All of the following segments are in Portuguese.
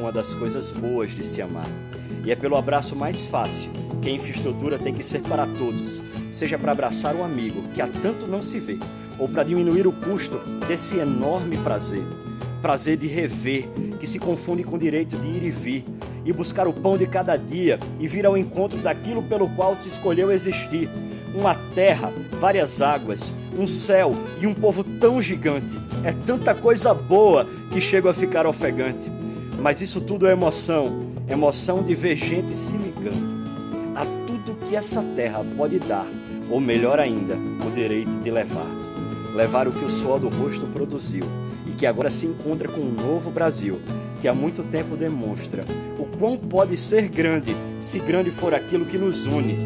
uma das coisas boas de se amar. E é pelo abraço mais fácil que a infraestrutura tem que ser para todos, seja para abraçar um amigo que há tanto não se vê, ou para diminuir o custo desse enorme prazer. Prazer de rever, que se confunde com o direito de ir e vir, e buscar o pão de cada dia e vir ao encontro daquilo pelo qual se escolheu existir. Uma terra, várias águas, um céu e um povo tão gigante. É tanta coisa boa que chego a ficar ofegante. Mas isso tudo é emoção, emoção de ver gente se ligando a tudo que essa terra pode dar, ou melhor ainda, o direito de levar. Levar o que o suor do rosto produziu e que agora se encontra com um novo Brasil, que há muito tempo demonstra o quão pode ser grande, se grande for aquilo que nos une.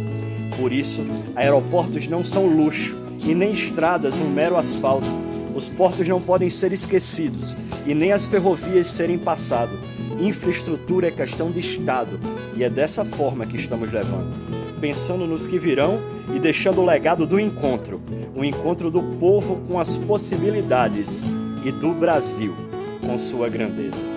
Por isso, aeroportos não são luxo e nem estradas um mero asfalto. Os portos não podem ser esquecidos e nem as ferrovias serem passado. Infraestrutura é questão de Estado e é dessa forma que estamos levando. Pensando nos que virão e deixando o legado do encontro. O encontro do povo com as possibilidades e do Brasil com sua grandeza.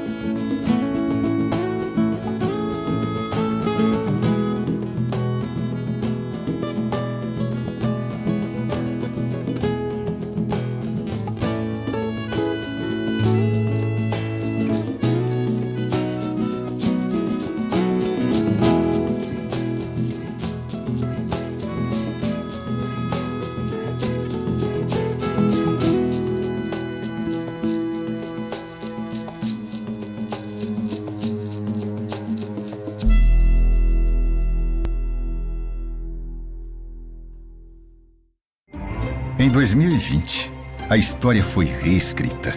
Em 2020, a história foi reescrita.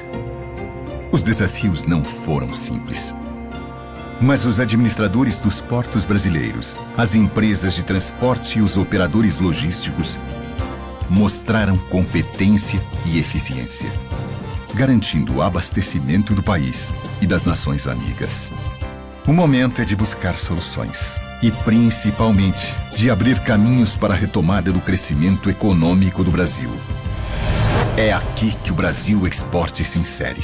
Os desafios não foram simples. Mas os administradores dos portos brasileiros, as empresas de transporte e os operadores logísticos mostraram competência e eficiência, garantindo o abastecimento do país e das nações amigas. O momento é de buscar soluções e, principalmente, de abrir caminhos para a retomada do crescimento econômico do Brasil. É aqui que o Brasil Export se insere,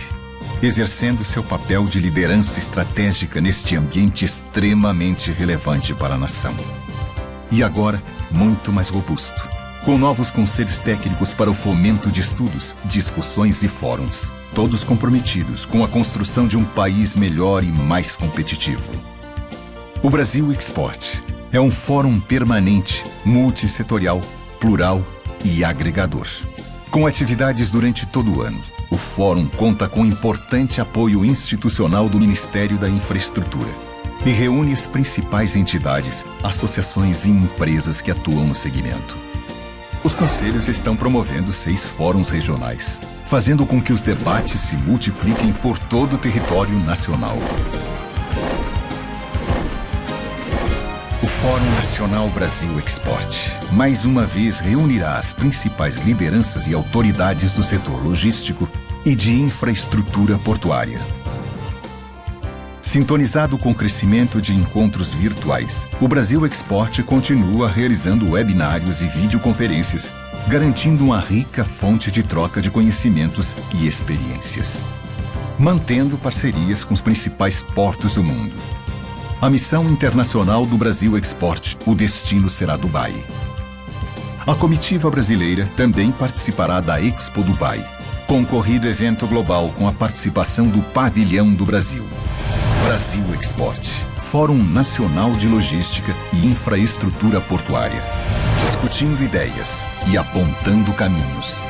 exercendo seu papel de liderança estratégica neste ambiente extremamente relevante para a nação. E agora, muito mais robusto, com novos conselhos técnicos para o fomento de estudos, discussões e fóruns, todos comprometidos com a construção de um país melhor e mais competitivo. O Brasil Export é um fórum permanente, multissetorial, plural e agregador. Com atividades durante todo o ano, o fórum conta com importante apoio institucional do Ministério da Infraestrutura e reúne as principais entidades, associações e empresas que atuam no segmento. Os conselhos estão promovendo 6 fóruns regionais, fazendo com que os debates se multipliquem por todo o território nacional. O Fórum Nacional Brasil Export, mais uma vez, reunirá as principais lideranças e autoridades do setor logístico e de infraestrutura portuária. Sintonizado com o crescimento de encontros virtuais, o Brasil Export continua realizando webinários e videoconferências, garantindo uma rica fonte de troca de conhecimentos e experiências. Mantendo parcerias com os principais portos do mundo. A missão internacional do Brasil Export, o destino será Dubai. A comitiva brasileira também participará da Expo Dubai, concorrido evento global com a participação do Pavilhão do Brasil. Brasil Export, Fórum Nacional de Logística e Infraestrutura Portuária, discutindo ideias e apontando caminhos.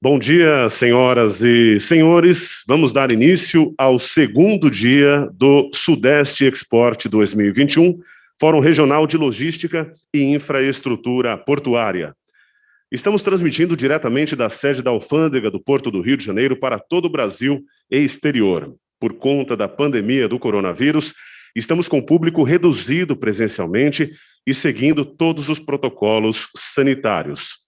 Bom dia, senhoras e senhores. Vamos dar início ao segundo dia do Sudeste Export 2021, Fórum Regional de Logística e Infraestrutura Portuária. Estamos transmitindo diretamente da sede da Alfândega do Porto do Rio de Janeiro para todo o Brasil e exterior. Por conta da pandemia do coronavírus, estamos com público reduzido presencialmente e seguindo todos os protocolos sanitários.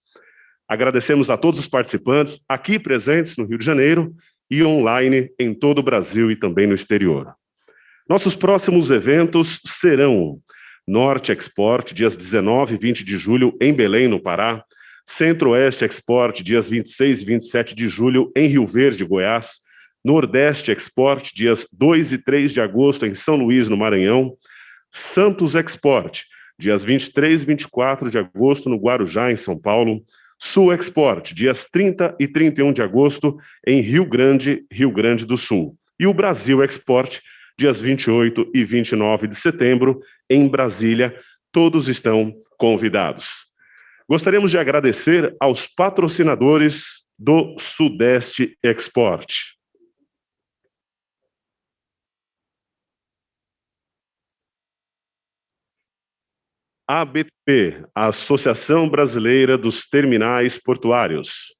Agradecemos a todos os participantes aqui presentes no Rio de Janeiro e online em todo o Brasil e também no exterior. Nossos próximos eventos serão Norte Export, dias 19 e 20 de julho, em Belém, no Pará. Centro-Oeste Export, dias 26 e 27 de julho, em Rio Verde, Goiás. Nordeste Export, dias 2 e 3 de agosto, em São Luís, no Maranhão. Santos Export, dias 23 e 24 de agosto, no Guarujá, em São Paulo. Sul Export, dias 30 e 31 de agosto, em Rio Grande do Sul. E o Brasil Export, dias 28 e 29 de setembro, em Brasília. Todos estão convidados. Gostaríamos de agradecer aos patrocinadores do Sudeste Export. ABP, Associação Brasileira dos Terminais Portuários.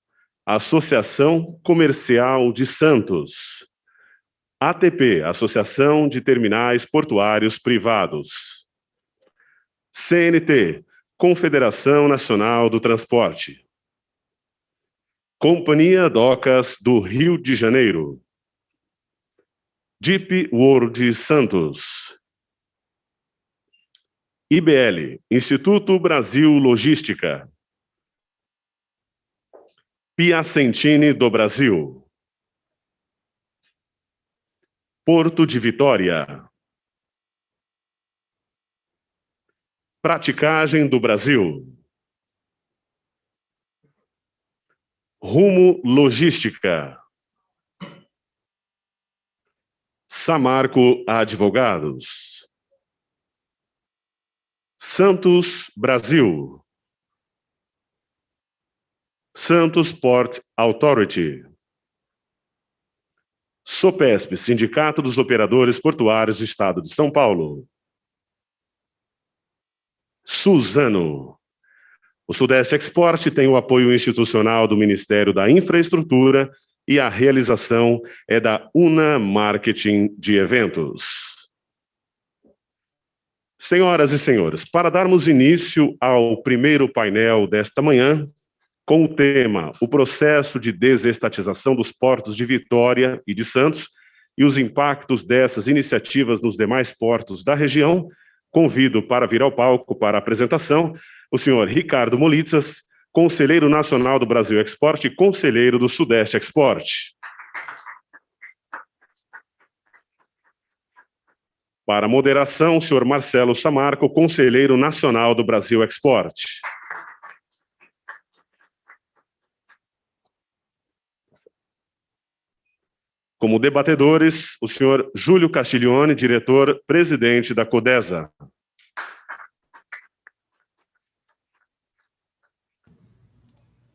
Associação Comercial de Santos. ATP, Associação de Terminais Portuários Privados. CNT, Confederação Nacional do Transporte. Companhia Docas do Rio de Janeiro. Deep World Santos. IBL, Instituto Brasil Logística. Piacentini do Brasil. Porto de Vitória. Praticagem do Brasil. Rumo Logística. Samarco Advogados. Santos Brasil. Santos Port Authority. SOPESP, Sindicato dos Operadores Portuários do Estado de São Paulo. Suzano. O Sudeste Export tem o apoio institucional do Ministério da Infraestrutura e a realização é da Una Marketing de Eventos. Senhoras e senhores, para darmos início ao primeiro painel desta manhã, com o tema O processo de desestatização dos portos de Vitória e de Santos e os impactos dessas iniciativas nos demais portos da região, convido para vir ao palco para a apresentação o senhor Ricardo Molitzas, conselheiro nacional do Brasil Export e conselheiro do Sudeste Export. Para a moderação, o senhor Marcelo Samarco, conselheiro nacional do Brasil Export. Como debatedores, o senhor Júlio Castiglione, diretor-presidente da Codesa.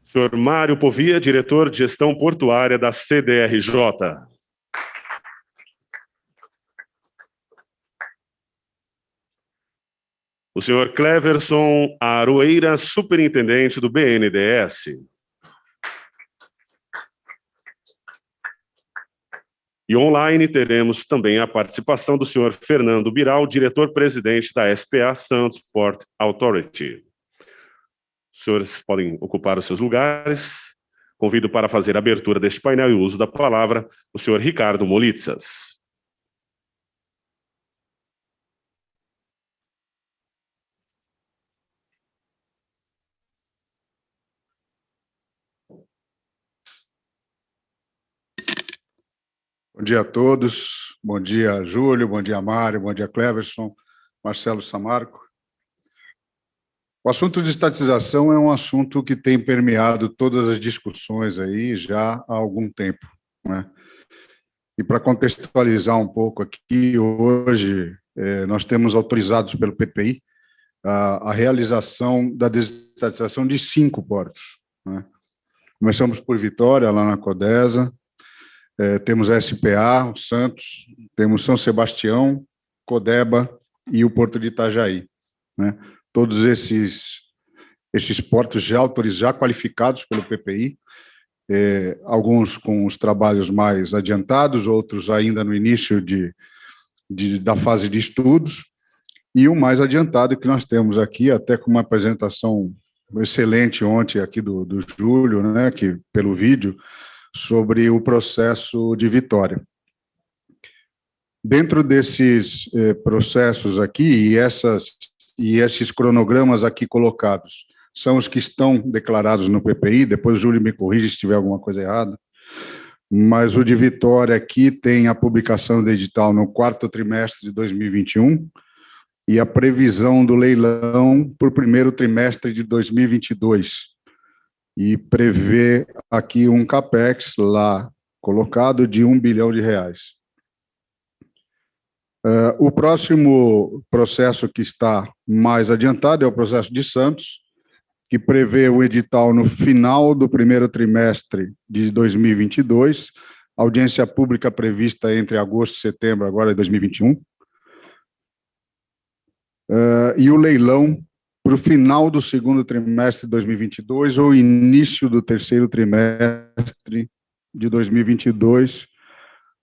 Senhor Mário Povia, diretor de gestão portuária da CDRJ. O senhor Cleverson Aroeira, superintendente do BNDES. E online teremos também a participação do senhor Fernando Biral, diretor-presidente da SPA Santos Port Authority. Os senhores podem ocupar os seus lugares. Convido para fazer a abertura deste painel e o uso da palavra o senhor Ricardo Molitzas. Bom dia a todos, bom dia Júlio, bom dia Mário, bom dia Cleverson, Marcelo Samarco. O assunto de estatização é um assunto que tem permeado todas as discussões aí já há algum tempo, né? E para contextualizar um pouco aqui, hoje nós temos autorizados pelo PPI a realização da desestatização de 5 portos, né? Começamos por Vitória, lá na Codesa. Temos a SPA, o Santos, temos São Sebastião, Codeba e o Porto de Itajaí, né? Todos esses portos já autorizados, já qualificados pelo PPI, alguns com os trabalhos mais adiantados, outros ainda no início da fase de estudos, e o mais adiantado que nós temos aqui, até com uma apresentação excelente ontem aqui do Júlio, né, que, pelo vídeo, sobre o processo de Vitória. Dentro desses processos aqui, e esses cronogramas aqui colocados, são os que estão declarados no PPI, depois o Júlio me corrige se tiver alguma coisa errada, mas o de Vitória aqui tem a publicação do edital no 4º trimestre de 2021 e a previsão do leilão para o 1º trimestre de 2022. E prevê aqui um CAPEX lá colocado de R$1 bilhão. O próximo processo que está mais adiantado é o processo de Santos, que prevê o edital no final do 1º trimestre de 2022, audiência pública prevista entre agosto e setembro agora de 2021, e o leilão para o final do 2º trimestre de 2022 ou início do 3º trimestre de 2022,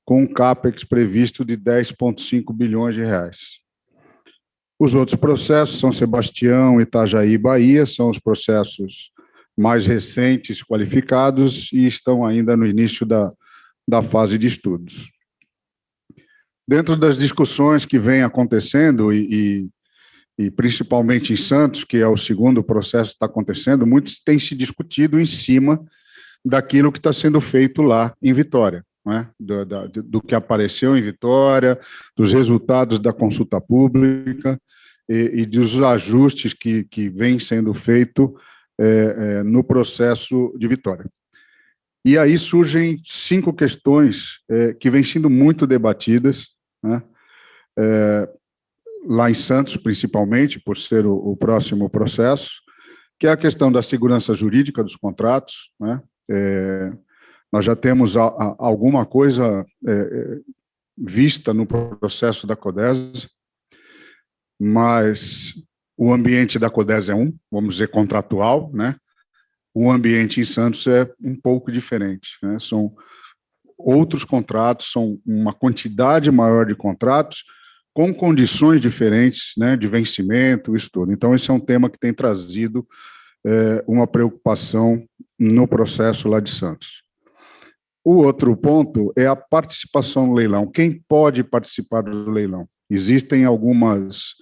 com um CAPEX previsto de R$10,5 bilhões. Os outros processos, São Sebastião, Itajaí e Bahia, são os processos mais recentes, qualificados, e estão ainda no início da fase de estudos. Dentro das discussões que vêm acontecendo, e principalmente em Santos, que é o segundo processo que está acontecendo, muito tem se discutido em cima daquilo que está sendo feito lá em Vitória, né? Do que apareceu em Vitória, dos resultados da consulta pública e dos ajustes que vêm sendo feitos no processo de Vitória. E aí surgem 5 questões que vêm sendo muito debatidas, né? Lá em Santos, principalmente, por ser o próximo processo, que é a questão da segurança jurídica dos contratos, né? Nós já temos alguma coisa vista no processo da Codesa, mas o ambiente da Codesa é vamos dizer, contratual, né? O ambiente em Santos é um pouco diferente, né? São outros contratos, são uma quantidade maior de contratos, com condições diferentes, né, de vencimento, isso tudo. Então, esse é um tema que tem trazido uma preocupação no processo lá de Santos. O outro ponto é a participação no leilão. Quem pode participar do leilão? Existem algumas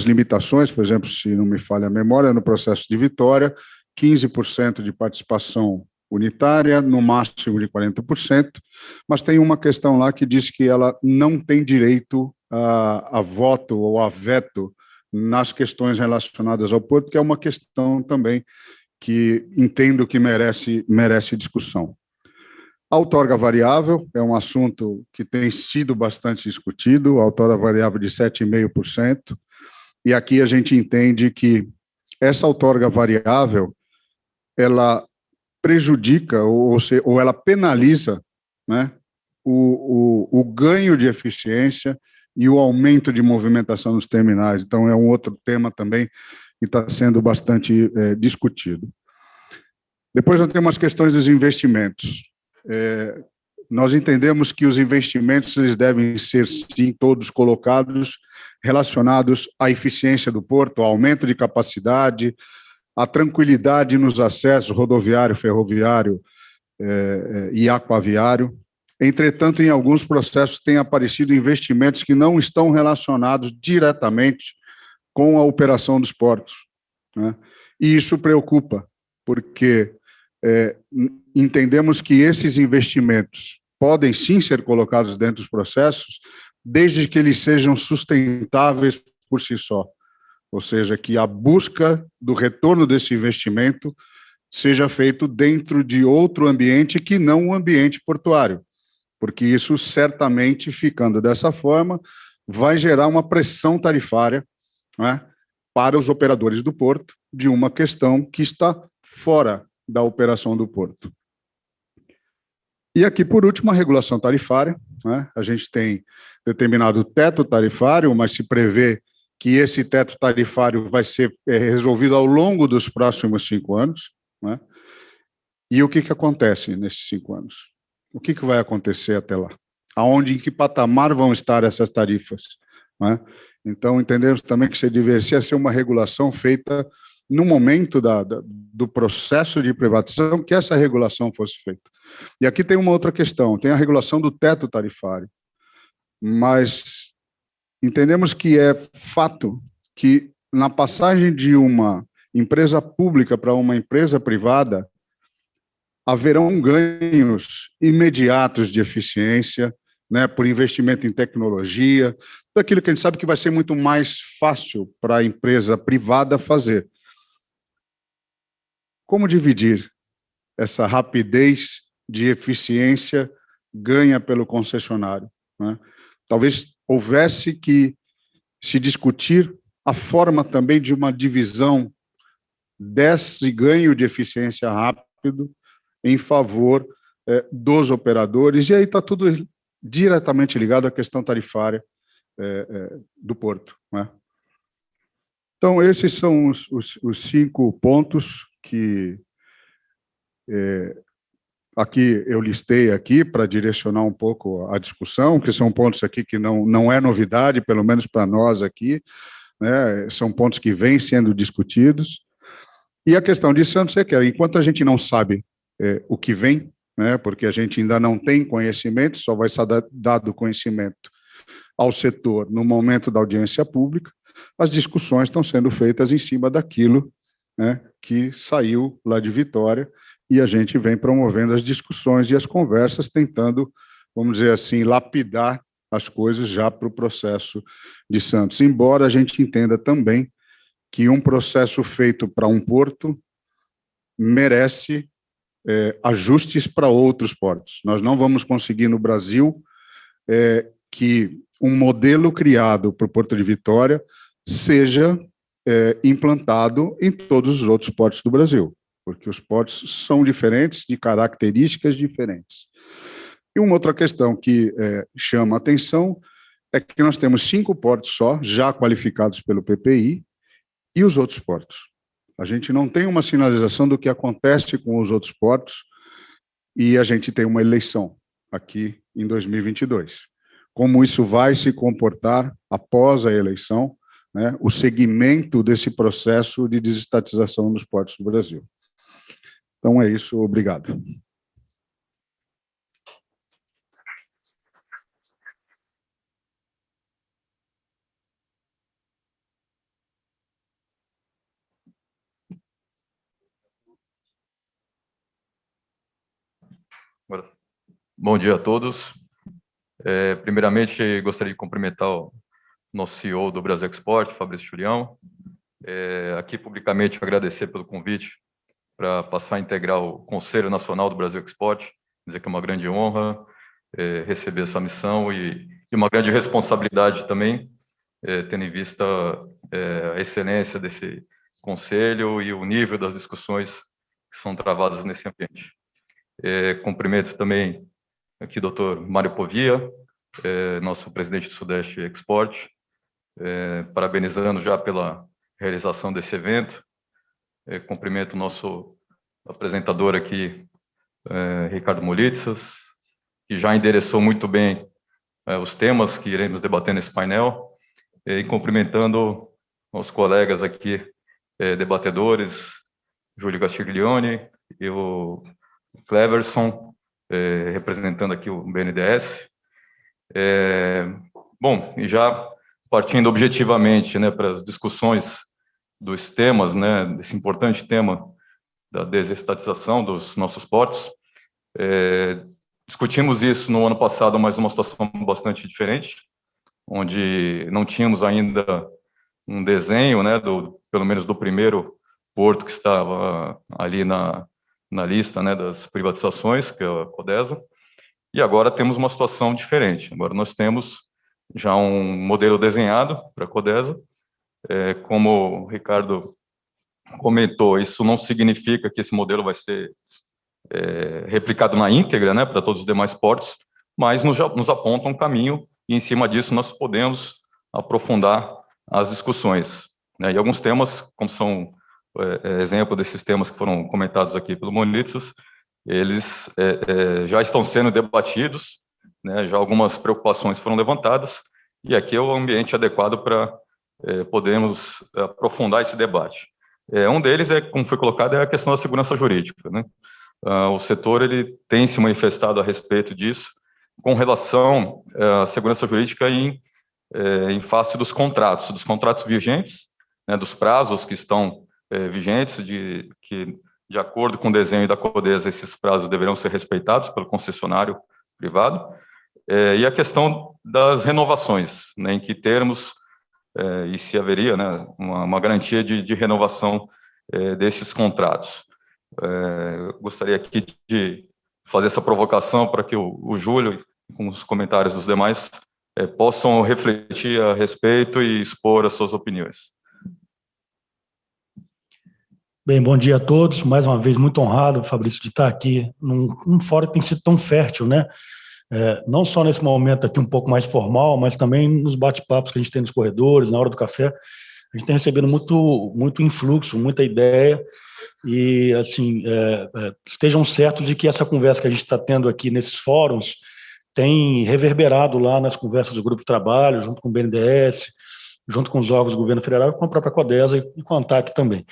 limitações, por exemplo, se não me falha a memória, no processo de Vitória, 15% de participação unitária, no máximo de 40%, mas tem uma questão lá que diz que ela não tem direito a voto ou a veto nas questões relacionadas ao Porto, que é uma questão também que entendo que merece discussão. A outorga variável é um assunto que tem sido bastante discutido, a outorga variável de 7,5%, e aqui a gente entende que essa outorga variável, ela prejudica ou ela penaliza, né, o ganho de eficiência e o aumento de movimentação nos terminais. Então, é um outro tema também que está sendo bastante discutido. Depois, nós temos as questões dos investimentos. Nós entendemos que os investimentos eles devem ser, sim, todos colocados relacionados à eficiência do porto, ao aumento de capacidade, à tranquilidade nos acessos rodoviário, ferroviário e aquaviário. Entretanto, em alguns processos têm aparecido investimentos que não estão relacionados diretamente com a operação dos portos, né? E isso preocupa, porque entendemos que esses investimentos podem sim ser colocados dentro dos processos, desde que eles sejam sustentáveis por si só. Ou seja, que a busca do retorno desse investimento seja feito dentro de outro ambiente que não o ambiente portuário, porque isso certamente, ficando dessa forma, vai gerar uma pressão tarifária, né, para os operadores do porto de uma questão que está fora da operação do porto. E aqui, por último, a regulação tarifária, né? A gente tem determinado teto tarifário, mas se prevê que esse teto tarifário vai ser resolvido ao longo dos próximos 5 anos, né? E o que acontece nesses 5 anos? O que vai acontecer até lá? Em que patamar vão estar essas tarifas, né? Então, entendemos também que deveria ser uma regulação feita no momento do processo de privatização, que essa regulação fosse feita. E aqui tem uma outra questão, tem a regulação do teto tarifário. mas entendemos que é fato que, na passagem de uma empresa pública para uma empresa privada, haverão ganhos imediatos de eficiência, né, por investimento em tecnologia, tudo aquilo que a gente sabe que vai ser muito mais fácil para a empresa privada fazer. Como dividir essa rapidez de eficiência ganha pelo concessionário, né? Talvez houvesse que se discutir a forma também de uma divisão desse ganho de eficiência rápido em favor dos operadores, e aí está tudo diretamente ligado à questão tarifária do porto, né? Então, esses são os 5 pontos que aqui eu listei aqui para direcionar um pouco a discussão, que são pontos aqui que não é novidade, pelo menos para nós aqui, né? São pontos que vêm sendo discutidos. E a questão de Santos é que, enquanto a gente não sabe o que vem, né, porque a gente ainda não tem conhecimento, só vai ser dado conhecimento ao setor no momento da audiência pública, as discussões estão sendo feitas em cima daquilo, né, que saiu lá de Vitória, e a gente vem promovendo as discussões e as conversas, tentando, vamos dizer assim, lapidar as coisas já para o processo de Santos, embora a gente entenda também que um processo feito para um porto merece ajustes para outros portos. Nós não vamos conseguir no Brasil que um modelo criado para o Porto de Vitória seja implantado em todos os outros portos do Brasil, porque os portos são diferentes, de características diferentes. E uma outra questão que chama a atenção é que nós temos 5 portos só, já qualificados pelo PPI, e os outros portos. A gente não tem uma sinalização do que acontece com os outros portos, e a gente tem uma eleição aqui em 2022. Como isso vai se comportar após a eleição, né, o segmento desse processo de desestatização nos portos do Brasil. Então é isso, obrigado. Bom dia a todos. Primeiramente, gostaria de cumprimentar o nosso CEO do Brasil Export, Fabrício Julião. Aqui, publicamente, agradecer pelo convite para passar a integrar o Conselho Nacional do Brasil Export, dizer que é uma grande honra receber essa missão e uma grande responsabilidade também, tendo em vista a excelência desse conselho e o nível das discussões que são travadas nesse ambiente. Cumprimento também aqui o Dr. Mário Povia, nosso presidente do Sudeste Export, parabenizando já pela realização desse evento. Cumprimento o nosso apresentador aqui, Ricardo Molitsas, que já endereçou muito bem os temas que iremos debater nesse painel, e cumprimentando os colegas aqui, debatedores, Júlio Castiglione e o Cleverson, representando aqui o BNDES. Bom, e já partindo objetivamente, né, para as discussões dos temas, né, desse importante tema da desestatização dos nossos portos, discutimos isso no ano passado, mas numa situação bastante diferente, onde não tínhamos ainda um desenho, né, pelo menos do primeiro porto que estava ali na lista, né, das privatizações, que é a Codesa, e agora temos uma situação diferente. Agora nós temos já um modelo desenhado para a Codesa. Como o Ricardo comentou, isso não significa que esse modelo vai ser replicado na íntegra, né, para todos os demais portos, mas nos aponta um caminho, e em cima disso nós podemos aprofundar as discussões, né, e alguns temas, como são exemplo desses temas que foram comentados aqui pelo Molitsas, eles já estão sendo debatidos, né, já algumas preocupações foram levantadas, e aqui é o ambiente adequado para podermos aprofundar esse debate. Um deles, como foi colocado, é a questão da segurança jurídica, né? O setor ele tem se manifestado a respeito disso, com relação à segurança jurídica em face dos contratos vigentes, né, dos prazos que estão vigentes, que, de acordo com o desenho da CODESA, esses prazos deverão ser respeitados pelo concessionário privado, e a questão das renovações, né, em que termos, e se haveria, né, uma garantia de renovação desses contratos. Gostaria aqui de fazer essa provocação para que o Júlio, com os comentários dos demais, possam refletir a respeito e expor as suas opiniões. Bem, bom dia a todos. Mais uma vez, muito honrado, Fabrício, de estar aqui num fórum que tem sido tão fértil, né? Não só nesse momento aqui um pouco mais formal, mas também nos bate-papos que a gente tem nos corredores, na hora do café. A gente tem recebido muito influxo, muita ideia, e, assim, estejam certos de que essa conversa que a gente está tendo aqui nesses fóruns tem reverberado lá nas conversas do grupo de trabalho, junto com o BNDES, junto com os órgãos do governo federal, com a própria CODESA e com a ANTAC também.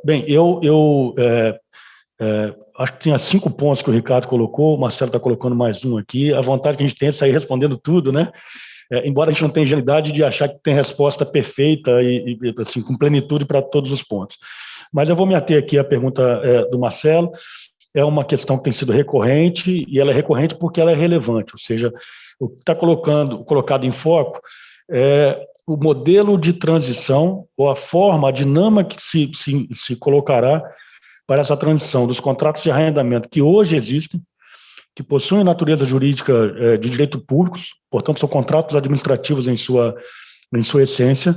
Bem, eu acho que tinha 5 pontos que o Ricardo colocou, o Marcelo está colocando mais um aqui. A vontade que a gente tem é sair respondendo tudo, né? Embora a gente não tenha ingenuidade de achar que tem resposta perfeita e assim, com plenitude para todos os pontos. Mas eu vou me ater aqui à pergunta do Marcelo. É uma questão que tem sido recorrente, e ela é recorrente porque ela é relevante, ou seja, o que está colocado em foco é o modelo de transição, ou a forma, a dinâmica que se colocará para essa transição dos contratos de arrendamento que hoje existem, que possuem natureza jurídica de direito públicos, portanto, são contratos administrativos em sua essência,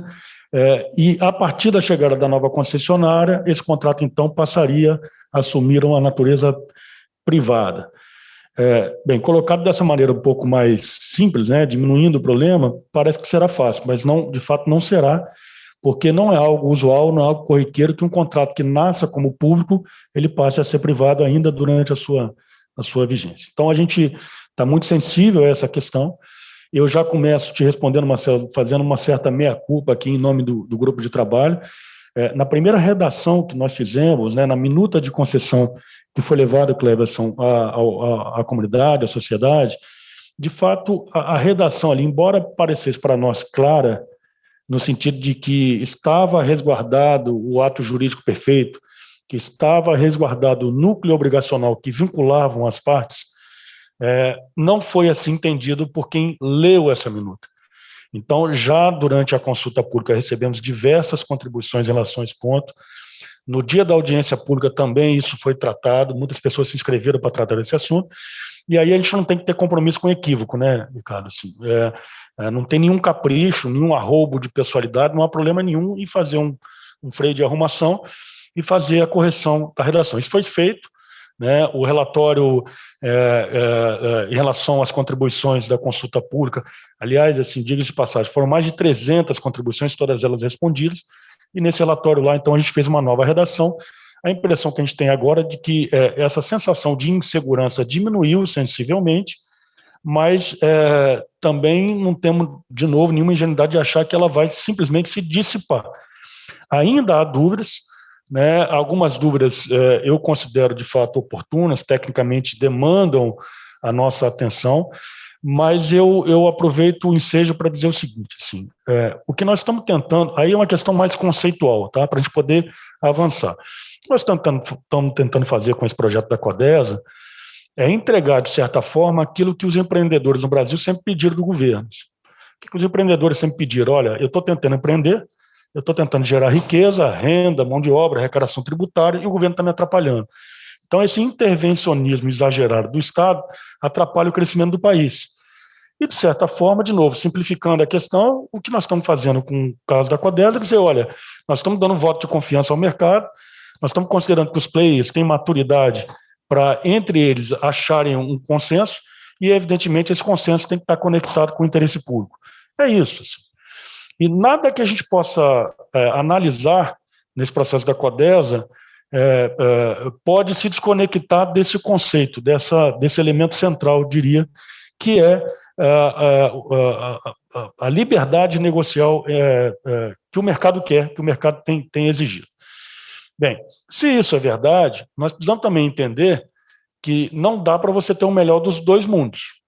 e a partir da chegada da nova concessionária, esse contrato, então, passaria a assumir uma natureza privada. Bem, colocado dessa maneira um pouco mais simples, né, diminuindo o problema, parece que será fácil, mas não, de fato não será, porque não é algo usual, não é algo corriqueiro que um contrato que nasça como público, ele passe a ser privado ainda durante a sua vigência. Então, a gente está muito sensível a essa questão. Eu já começo te respondendo, Marcelo, fazendo uma certa meia-culpa aqui em nome do grupo de trabalho. Na primeira redação que nós fizemos, né, na minuta de concessão que foi levada, Cleverson, à comunidade, à sociedade, de fato, a redação ali, embora parecesse para nós clara, no sentido de que estava resguardado o ato jurídico perfeito, que estava resguardado o núcleo obrigacional que vinculavam as partes, não foi assim entendido por quem leu essa minuta. Então, já durante a consulta pública, recebemos diversas contribuições em relação a esse ponto. No dia da audiência pública também isso foi tratado, muitas pessoas se inscreveram para tratar desse assunto, e aí a gente não tem que ter compromisso com equívoco, né, Ricardo? Assim, não tem nenhum capricho, nenhum arroubo de pessoalidade, não há problema nenhum em fazer um freio de arrumação e fazer a correção da redação. Isso foi feito, né, o relatório em relação às contribuições da consulta pública, aliás, assim, diga-se de passagem, foram mais de 300 contribuições, todas elas respondidas, e nesse relatório lá, então, a gente fez uma nova redação. A impressão que a gente tem agora é de que essa sensação de insegurança diminuiu sensivelmente, mas também não temos, de novo, nenhuma ingenuidade de achar que ela vai simplesmente se dissipar. Ainda há dúvidas, né? Algumas dúvidas eu considero de fato oportunas, tecnicamente demandam a nossa atenção, mas eu aproveito o ensejo para dizer o seguinte, assim, o que nós estamos tentando, aí é uma questão mais conceitual, tá? Para a gente poder avançar. Nós estamos tentando fazer com esse projeto da CODESA é entregar, de certa forma, aquilo que os empreendedores no Brasil sempre pediram do governo. O que os empreendedores sempre pediram? Olha, eu estou tentando empreender, eu estou tentando gerar riqueza, renda, mão de obra, arrecadação tributária, e o governo está me atrapalhando. Então, esse intervencionismo exagerado do Estado atrapalha o crescimento do país. E, de certa forma, de novo, simplificando a questão, o que nós estamos fazendo com o caso da CODESA é dizer, olha, nós estamos dando um voto de confiança ao mercado, nós estamos considerando que os players têm maturidade para, entre eles, acharem um consenso, e, evidentemente, esse consenso tem que estar conectado com o interesse público. É isso. Assim. E nada que a gente possa analisar nesse processo da CODESA pode se desconectar desse conceito, desse elemento central, eu diria, que é a liberdade negocial que o mercado quer, que o mercado tem exigido. Bem, se isso é verdade, nós precisamos também entender que não dá para você ter o melhor dos dois mundos.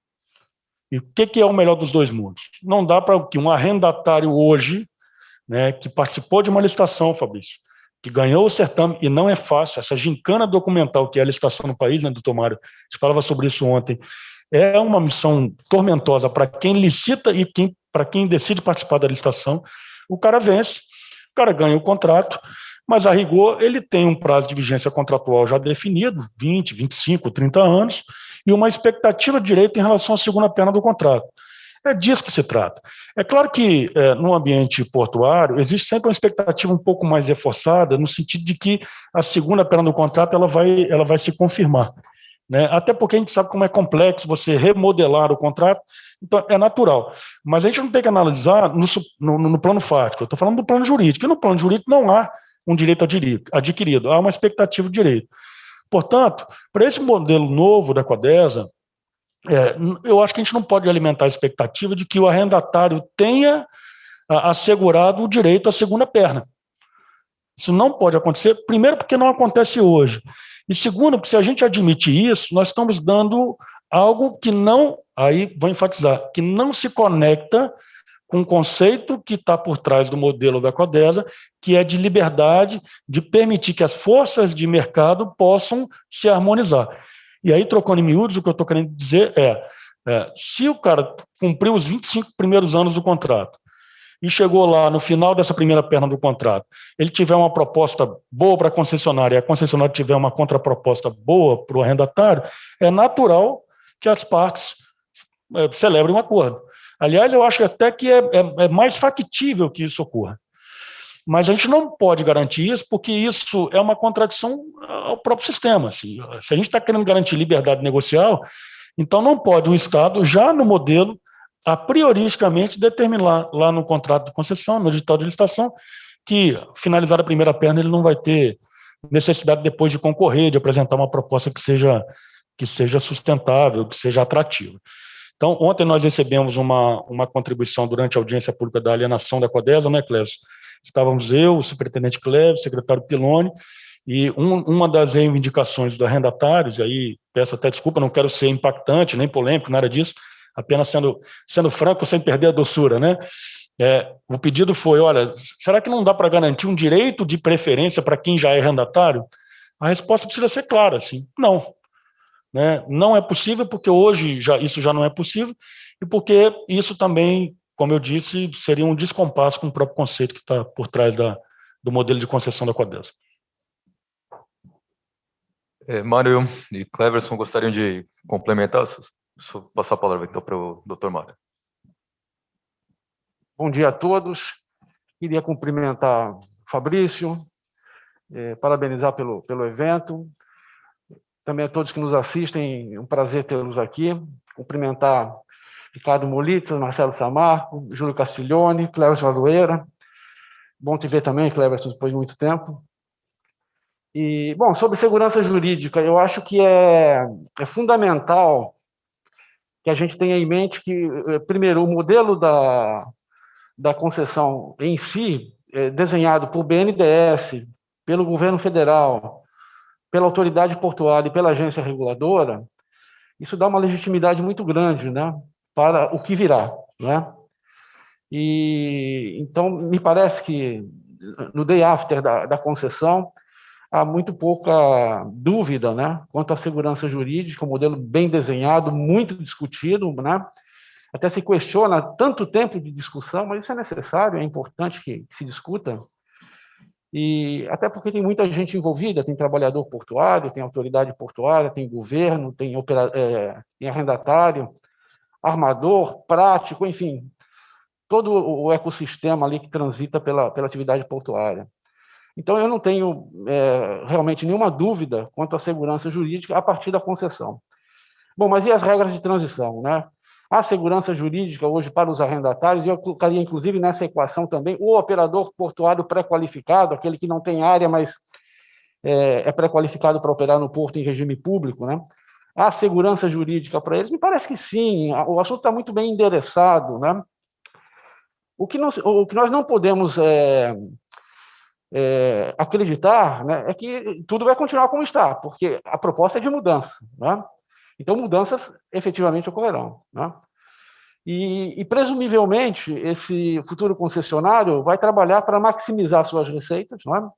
E o que é o melhor dos dois mundos? Não dá para que um arrendatário hoje, né, que participou de uma licitação, Fabrício, que ganhou o certame, e não é fácil, essa gincana documental que é a licitação no país, né, doutor Mário, a gente falava sobre isso ontem, é uma missão tormentosa para quem licita e para quem decide participar da licitação. O cara vence, o cara ganha o contrato, mas a rigor ele tem um prazo de vigência contratual já definido, 20, 25, 30 anos, e uma expectativa de direito em relação à segunda perna do contrato. É disso que se trata. É claro que no ambiente portuário existe sempre uma expectativa um pouco mais reforçada, no sentido de que a segunda perna do contrato ela vai se confirmar, né? Até porque a gente sabe como é complexo você remodelar o contrato, então é natural. Mas a gente não tem que analisar no plano fático, eu estou falando do plano jurídico, e no plano jurídico não há um direito adquirido, há uma expectativa de direito. Portanto, para esse modelo novo da Codesa, eu acho que a gente não pode alimentar a expectativa de que o arrendatário tenha assegurado o direito à segunda perna. Isso não pode acontecer, primeiro porque não acontece hoje, e segundo porque se a gente admitir isso, nós estamos dando algo que não, aí vou enfatizar, que não se conecta com o conceito que está por trás do modelo da Codesa, que é de liberdade, de permitir que as forças de mercado possam se harmonizar. E aí, trocando em miúdos, o que eu estou querendo dizer se o cara cumpriu os 25 primeiros anos do contrato e chegou lá no final dessa primeira perna do contrato, ele tiver uma proposta boa para a concessionária e a concessionária tiver uma contraproposta boa para o arrendatário, é natural que as partes celebrem um acordo. Aliás, eu acho até que é mais factível que isso ocorra. Mas a gente não pode garantir isso, porque isso é uma contradição ao próprio sistema. Assim. Se a gente está querendo garantir liberdade negocial, então não pode o Estado, já no modelo, a prioristicamente determinar lá no contrato de concessão, no edital de licitação, que, finalizada a primeira perna, ele não vai ter necessidade depois de concorrer, de apresentar uma proposta que seja sustentável, que seja atrativa. Então, ontem nós recebemos uma contribuição durante a audiência pública da alienação da Codesa, né, Clécio? Estávamos eu, o superintendente Clécio, o secretário Piloni, e uma das reivindicações dos arrendatários, e aí peço até desculpa, não quero ser impactante, nem polêmico, nada disso, apenas sendo franco, sem perder a doçura, né? O pedido foi, olha, será que não dá para garantir um direito de preferência para quem já é arrendatário? A resposta precisa ser clara, assim, não. Né? Não é possível, porque hoje isso já não é possível, e porque isso também, como eu disse, seria um descompasso com o próprio conceito que está por trás do modelo de concessão da Codesa. Mário e Cleverson gostariam de complementar? Vou passar a palavra então para o doutor Mário. Bom dia a todos. Queria cumprimentar o Fabrício, parabenizar pelo evento. Também a todos que nos assistem, é um prazer tê-los aqui. Cumprimentar Ricardo Molitz, Marcelo Samarco, Júlio Castiglione, Cleverson Aroeira. Bom te ver também, Cleverson, depois de muito tempo. E, bom, sobre segurança jurídica, eu acho que é fundamental que a gente tenha em mente que, primeiro, o modelo da concessão em si, desenhado por BNDES, pelo governo federal, pela autoridade portuária e pela agência reguladora, isso dá uma legitimidade muito grande, né, para o que virá, né? E então me parece que no day after da concessão há muito pouca dúvida, né, quanto à segurança jurídica, um modelo bem desenhado, muito discutido, né? Até se questiona tanto tempo de discussão, mas isso é necessário, é importante que se discuta. E até porque tem muita gente envolvida, tem trabalhador portuário, tem autoridade portuária, tem governo, tem arrendatário, armador, prático, enfim, todo o ecossistema ali que transita pela atividade portuária. Então, eu não tenho realmente nenhuma dúvida quanto à segurança jurídica a partir da concessão. Bom, mas e as regras de transição, né? A segurança jurídica hoje para os arrendatários, e eu colocaria inclusive nessa equação também o operador portuário pré-qualificado, aquele que não tem área, mas é pré-qualificado para operar no porto em regime público, né? A segurança jurídica para eles, me parece que sim, o assunto está muito bem endereçado, né? O que nós não podemos acreditar, né, é que tudo vai continuar como está, porque a proposta é de mudança, né? Então, mudanças efetivamente ocorrerão, né? E, presumivelmente, esse futuro concessionário vai trabalhar para maximizar suas receitas, né?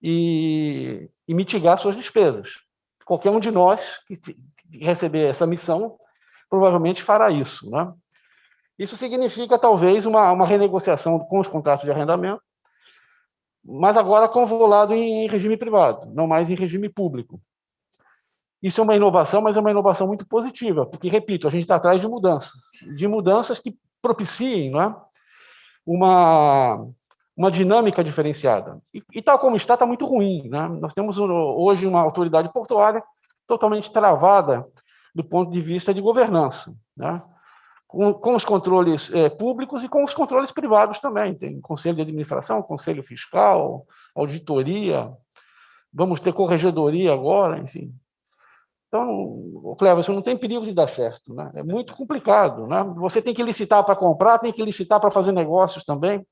E mitigar suas despesas. Qualquer um de nós que receber essa missão provavelmente fará isso, né? Isso significa, talvez, uma renegociação com os contratos de arrendamento, mas agora convolado em regime privado, não mais em regime público. Isso é uma inovação, mas é uma inovação muito positiva, porque, repito, a gente está atrás de mudanças que propiciem, não é, uma dinâmica diferenciada. E tal como está muito ruim, né? Nós temos hoje uma autoridade portuária totalmente travada do ponto de vista de governança, né? Com os controles públicos e com os controles privados também. Tem conselho de administração, conselho fiscal, auditoria, vamos ter corregedoria agora, enfim. Então, Cleverson, não tem perigo de dar certo, né? É muito complicado, né? Você tem que licitar para comprar, tem que licitar para fazer negócios também.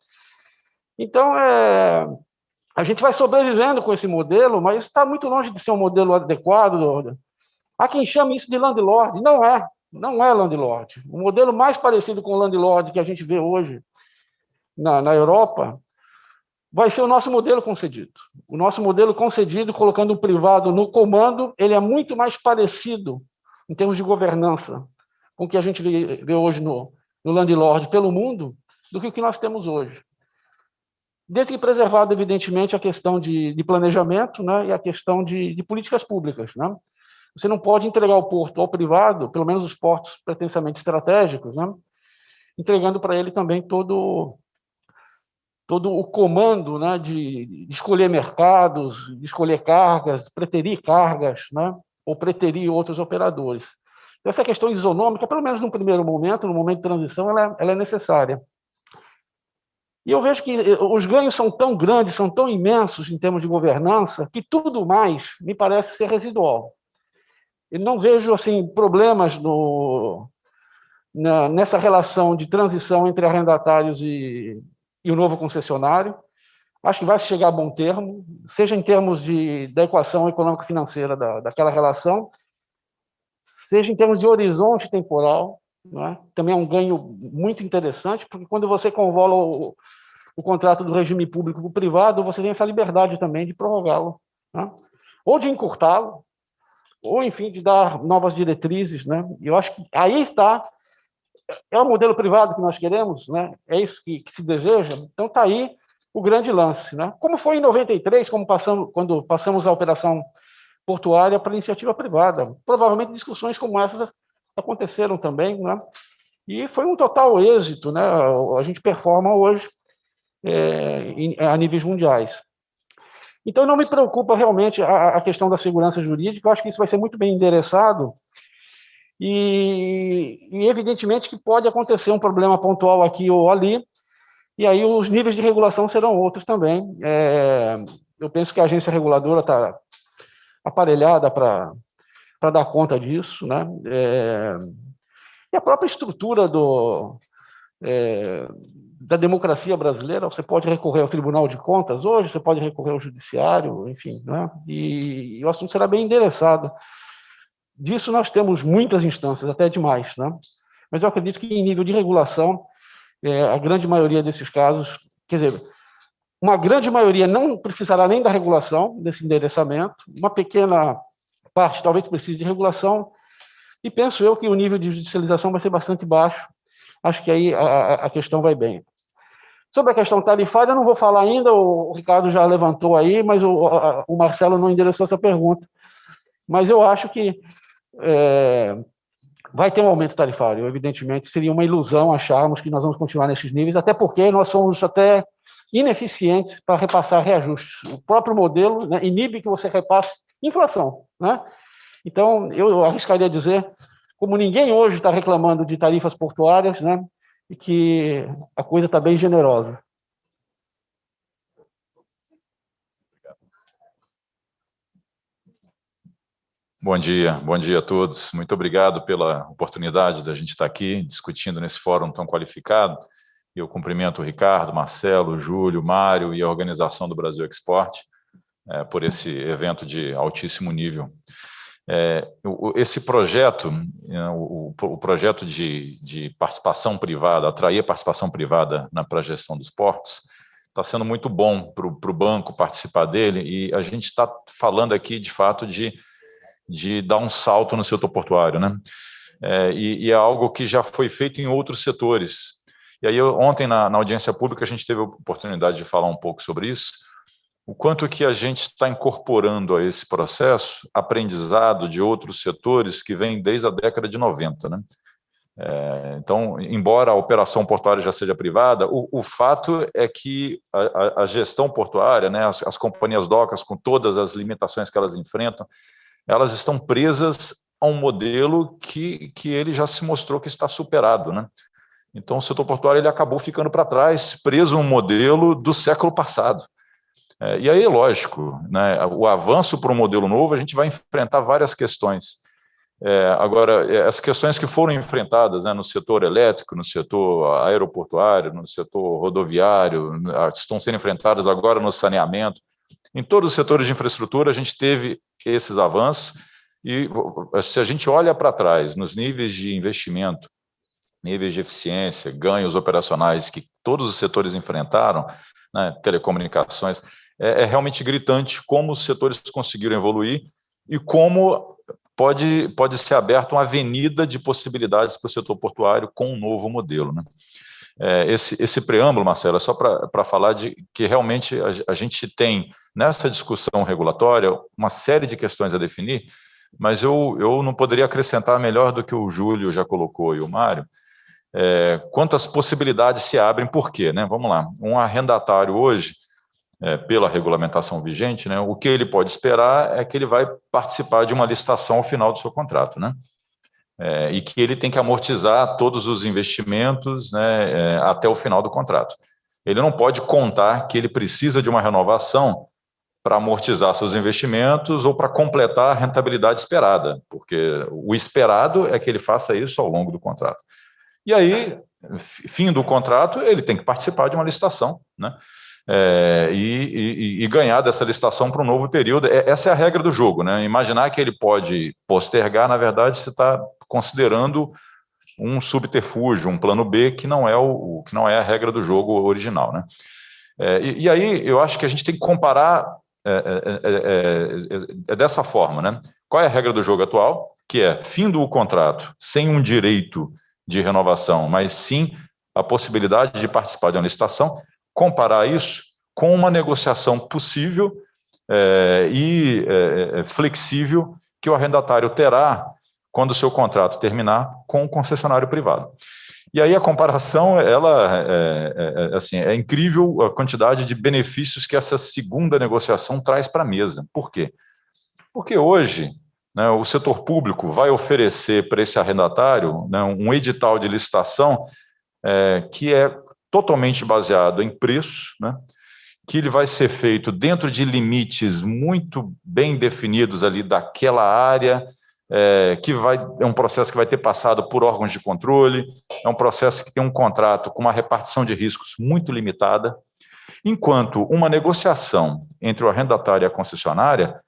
Então, a gente vai sobrevivendo com esse modelo, mas está muito longe de ser um modelo adequado. Há quem chame isso de landlord. Não é landlord. O modelo mais parecido com o landlord que a gente vê hoje na Europa vai ser o nosso modelo concedido. O nosso modelo concedido, colocando um privado no comando, ele é muito mais parecido, em termos de governança, com o que a gente vê hoje no landlord pelo mundo, do que o que nós temos hoje. Desde que preservado, evidentemente, a questão de planejamento, né, e a questão de políticas públicas, né? Você não pode entregar o porto ao privado, pelo menos os portos pretensamente estratégicos, né, entregando para ele também todo o comando, né, de escolher mercados, de escolher cargas, preterir cargas, né, ou preterir outros operadores. Então, essa questão isonômica, pelo menos no primeiro momento, no momento de transição, ela é necessária. E eu vejo que os ganhos são tão grandes, são tão imensos em termos de governança, que tudo mais me parece ser residual. Eu não vejo assim, problemas nessa relação de transição entre arrendatários e o novo concessionário. Acho que vai se chegar a bom termo, seja em termos da equação econômico-financeira daquela relação, seja em termos de horizonte temporal, não é? Também é um ganho muito interessante, porque quando você convola o contrato do regime público para o privado, você tem essa liberdade também de prorrogá-lo, né? Ou de encurtá-lo, ou, enfim, de dar novas diretrizes, né? E eu acho que aí está, é o modelo privado que nós queremos, né? É isso que se deseja. Então está aí o grande lance, né? Como foi em 93, quando passamos a operação portuária para iniciativa privada. Provavelmente discussões como essas aconteceram também, né? E foi um total êxito, né? A gente performa hoje a níveis mundiais. Então, não me preocupa realmente a questão da segurança jurídica, eu acho que isso vai ser muito bem endereçado, e evidentemente que pode acontecer um problema pontual aqui ou ali, e aí os níveis de regulação serão outros também. Eu penso que a agência reguladora está aparelhada para dar conta disso, né? E a própria estrutura da democracia brasileira, você pode recorrer ao Tribunal de Contas hoje, você pode recorrer ao Judiciário, enfim, né? E o assunto será bem endereçado. Disso nós temos muitas instâncias, até demais, né? Mas eu acredito que em nível de regulação, a grande maioria desses casos, quer dizer, uma grande maioria não precisará nem da regulação, desse endereçamento, uma pequena parte talvez precise de regulação, e penso eu que o nível de judicialização vai ser bastante baixo. Acho que aí a questão vai bem. Sobre a questão tarifária, eu não vou falar ainda, o Ricardo já levantou aí, mas o Marcelo não endereçou essa pergunta. Mas eu acho que vai ter um aumento tarifário, evidentemente. Seria uma ilusão acharmos que nós vamos continuar nesses níveis, até porque nós somos até ineficientes para repassar reajustes. O próprio modelo, né, inibe que você repasse inflação, né? Então, eu arriscaria dizer, como ninguém hoje está reclamando de tarifas portuárias, né, e que a coisa está bem generosa. Bom dia a todos. Muito obrigado pela oportunidade da gente estar aqui discutindo nesse fórum tão qualificado. Eu cumprimento o Ricardo, Marcelo, Júlio, Mário e a organização do Brasil Export por esse evento de altíssimo nível. Esse projeto, o projeto de participação privada, atrair a participação privada para a gestão dos portos, está sendo muito bom para o banco participar dele, e a gente está falando aqui, de fato, de dar um salto no setor portuário, né? E é algo que já foi feito em outros setores. E aí, ontem, na audiência pública, a gente teve a oportunidade de falar um pouco sobre isso, o quanto que a gente está incorporando a esse processo aprendizado de outros setores que vem desde a década de 90, né? Então, embora a operação portuária já seja privada, o fato é que a gestão portuária, né, as companhias docas, com todas as limitações que elas enfrentam, elas estão presas a um modelo que ele já se mostrou que está superado, né? Então, o setor portuário ele acabou ficando para trás, preso a um modelo do século passado. E aí, lógico, né, o avanço para um modelo novo, a gente vai enfrentar várias questões. Agora, as questões que foram enfrentadas, né, no setor elétrico, no setor aeroportuário, no setor rodoviário, estão sendo enfrentadas agora no saneamento. Em todos os setores de infraestrutura, a gente teve esses avanços, e se a gente olha para trás, nos níveis de investimento, níveis de eficiência, ganhos operacionais que todos os setores enfrentaram, né, telecomunicações, é realmente gritante como os setores conseguiram evoluir e como pode ser aberta uma avenida de possibilidades para o setor portuário com um novo modelo, né? Esse preâmbulo, Marcelo, é só para falar de que realmente a gente tem, nessa discussão regulatória, uma série de questões a definir, mas eu não poderia acrescentar melhor do que o Júlio já colocou e o Mário, quantas possibilidades se abrem, por quê, né? Vamos lá, um arrendatário hoje, pela regulamentação vigente, né, o que ele pode esperar é que ele vai participar de uma licitação ao final do seu contrato, né? E que ele tem que amortizar todos os investimentos, né, até o final do contrato. Ele não pode contar que ele precisa de uma renovação para amortizar seus investimentos ou para completar a rentabilidade esperada, porque o esperado é que ele faça isso ao longo do contrato. E aí, fim do contrato, ele tem que participar de uma licitação, né? E ganhar dessa licitação para um novo período. Essa é a regra do jogo, né? Imaginar que ele pode postergar, na verdade, você está considerando um subterfúgio, um plano B, que não é a regra do jogo original, né? E aí eu acho que a gente tem que comparar dessa forma, né? Qual é a regra do jogo atual? Que é, findo o contrato sem um direito de renovação, mas sim a possibilidade de participar de uma licitação, comparar isso com uma negociação possível e flexível que o arrendatário terá quando o seu contrato terminar com o concessionário privado. E aí a comparação, é incrível a quantidade de benefícios que essa segunda negociação traz para a mesa. Por quê? Porque hoje, né, o setor público vai oferecer para esse arrendatário, né, um edital de licitação que é totalmente baseado em preço, né, que ele vai ser feito dentro de limites muito bem definidos ali daquela área, é um processo que vai ter passado por órgãos de controle, é um processo que tem um contrato com uma repartição de riscos muito limitada, enquanto uma negociação entre o arrendatário e a concessionária,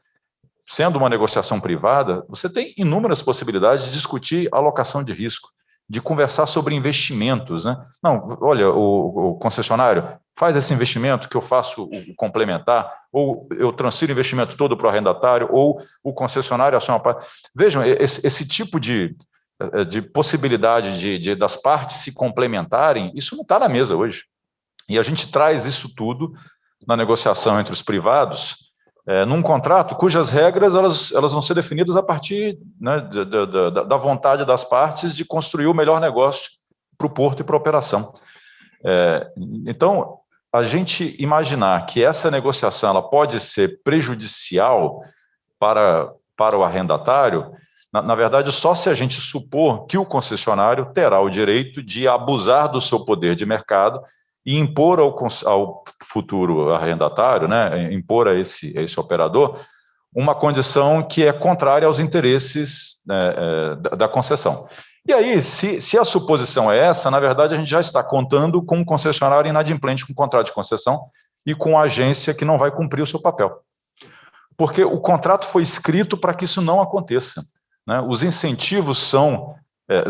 sendo uma negociação privada, você tem inúmeras possibilidades de discutir alocação de risco, de conversar sobre investimentos, né? Não, olha, o concessionário faz esse investimento que eu faço o complementar, ou eu transfiro o investimento todo para o arrendatário, ou o concessionário assume uma parte. Vejam, esse tipo de possibilidade das partes se complementarem, isso não está na mesa hoje. E a gente traz isso tudo na negociação entre os privados, num contrato cujas regras elas vão ser definidas a partir, né, da vontade das partes de construir o melhor negócio para o porto e para a operação. Então, a gente imaginar que essa negociação ela pode ser prejudicial para o arrendatário, na verdade, só se a gente supor que o concessionário terá o direito de abusar do seu poder de mercado e impor ao futuro arrendatário, né, impor a esse operador, uma condição que é contrária aos interesses da concessão. E aí, se a suposição é essa, na verdade, a gente já está contando com um concessionário inadimplente com contrato de concessão e com a agência que não vai cumprir o seu papel. Porque o contrato foi escrito para que isso não aconteça, né? Os incentivos são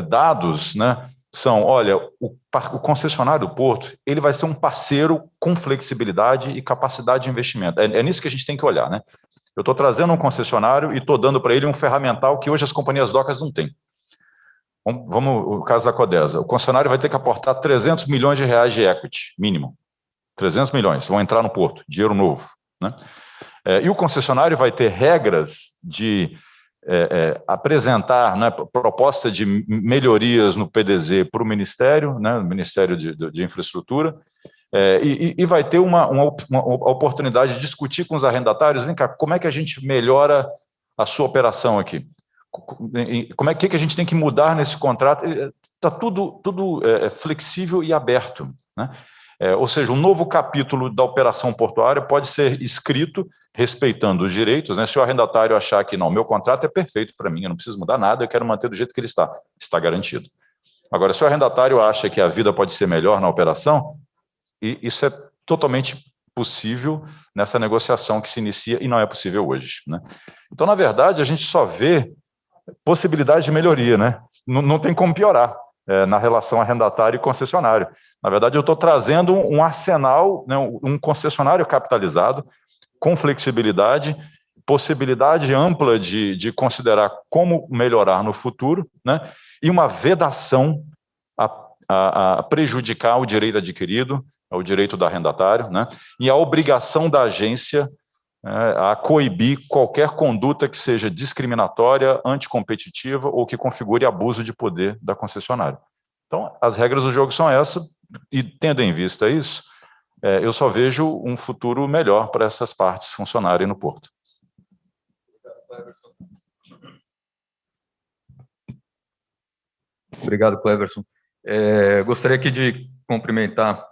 dados, né? São, olha, o concessionário do porto, ele vai ser um parceiro com flexibilidade e capacidade de investimento. É nisso que a gente tem que olhar, né? Eu estou trazendo um concessionário e estou dando para ele um ferramental que hoje as companhias docas não têm. Vamos, o caso da Codesa. O concessionário vai ter que aportar 300 milhões de reais de equity, mínimo. 300 milhões, vão entrar no porto, dinheiro novo, né? E o concessionário vai ter regras de apresentar, né, proposta de melhorias no PDZ para o Ministério, né, o Ministério de Infraestrutura, e vai ter uma oportunidade de discutir com os arrendatários, vem cá, como é que a gente melhora a sua operação aqui? Como é que a gente tem que mudar nesse contrato? Está tudo flexível e aberto, né? Ou seja, um novo capítulo da operação portuária pode ser escrito respeitando os direitos, né? Se o arrendatário achar que não, meu contrato é perfeito para mim, eu não preciso mudar nada, eu quero manter do jeito que ele está garantido. Agora, se o arrendatário acha que a vida pode ser melhor na operação, isso é totalmente possível nessa negociação que se inicia e não é possível hoje, né? Então, na verdade, a gente só vê possibilidade de melhoria, né? Não tem como piorar na relação arrendatário e concessionário. Na verdade, eu estou trazendo um arsenal, né, um concessionário capitalizado, com flexibilidade, possibilidade ampla de considerar como melhorar no futuro, né, e uma vedação a prejudicar o direito adquirido, o direito do arrendatário, né, e a obrigação da agência a coibir qualquer conduta que seja discriminatória, anticompetitiva ou que configure abuso de poder da concessionária. Então, as regras do jogo são essas, e tendo em vista isso, eu só vejo um futuro melhor para essas partes funcionarem no porto. Obrigado, Cleverson. Gostaria aqui de cumprimentar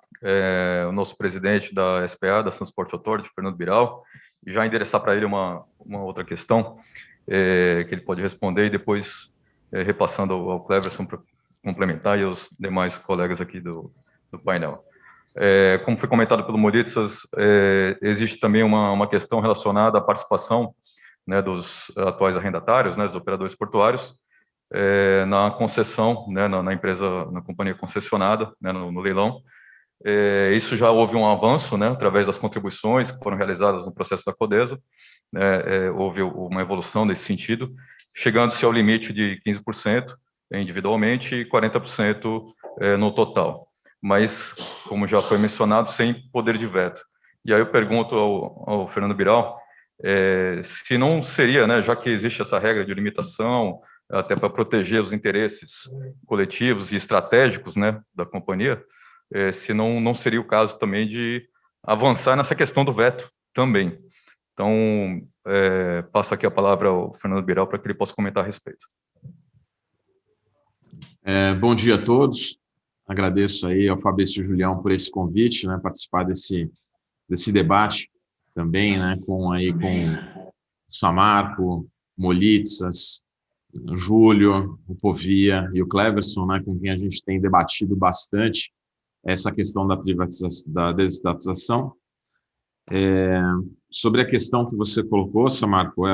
o nosso presidente da SPA, da Transport Authority, Fernando Biral, e já endereçar para ele uma outra questão que ele pode responder e depois repassando ao Cleverson para complementar e aos demais colegas aqui do painel. Como foi comentado pelo Moritsas, existe também uma questão relacionada à participação, né, dos atuais arrendatários, né, dos operadores portuários, na concessão, né, na empresa, na companhia concessionada, né, no leilão. Isso já houve um avanço, né, através das contribuições que foram realizadas no processo da Codesa, né, houve uma evolução nesse sentido, chegando-se ao limite de 15% individualmente e 40% no total. Mas, como já foi mencionado, sem poder de veto. E aí eu pergunto ao Fernando Biral, se não seria, né, já que existe essa regra de limitação, até para proteger os interesses coletivos e estratégicos, né, da companhia, se não seria o caso também de avançar nessa questão do veto também. Então, passo aqui a palavra ao Fernando Biral para que ele possa comentar a respeito. Bom dia a todos. Agradeço aí ao Fabrício Julião por esse convite, né, participar desse debate também, né, com Samarco, Moritsas, o Júlio, o Povia e o Cleverson, né, com quem a gente tem debatido bastante essa questão da privatização, da desestatização. Sobre a questão que você colocou, Samarco,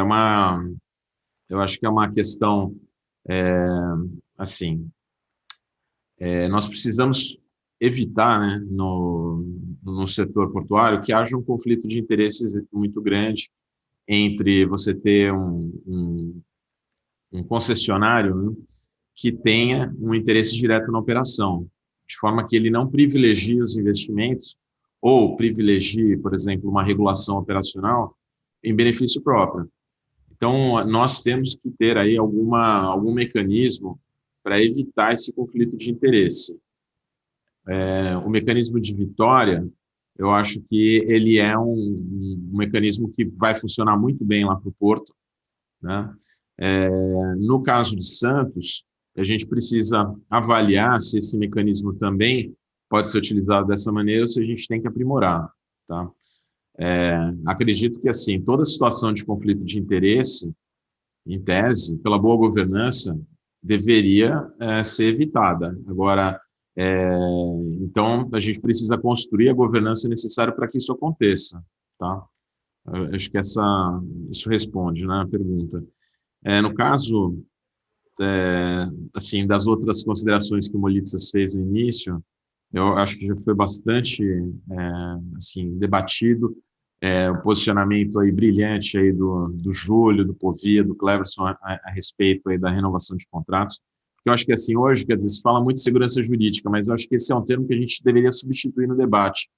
eu acho que é uma questão, assim, nós precisamos evitar, né, no setor portuário que haja um conflito de interesses muito grande entre você ter um concessionário, né, que tenha um interesse direto na operação, de forma que ele não privilegie os investimentos ou privilegie, por exemplo, uma regulação operacional em benefício próprio. Então, nós temos que ter aí algum mecanismo para evitar esse conflito de interesse. O mecanismo de vitória, eu acho que ele é um mecanismo que vai funcionar muito bem lá para o Porto, né? No caso de Santos, a gente precisa avaliar se esse mecanismo também pode ser utilizado dessa maneira ou se a gente tem que aprimorar, tá? Acredito que, assim, toda situação de conflito de interesse, em tese, pela boa governança, deveria ser evitada. Agora, então, a gente precisa construir a governança necessária para que isso aconteça, tá? Eu acho que isso responde, né, a pergunta. No caso, assim, das outras considerações que o Molitsas fez no início, eu acho que já foi bastante, assim, debatido, o posicionamento aí brilhante aí do Júlio, do Povia, do Cleverson a respeito aí da renovação de contratos. Eu acho que, assim, hoje, quer dizer, se fala muito de segurança jurídica, mas eu acho que esse é um termo que a gente deveria substituir no debate,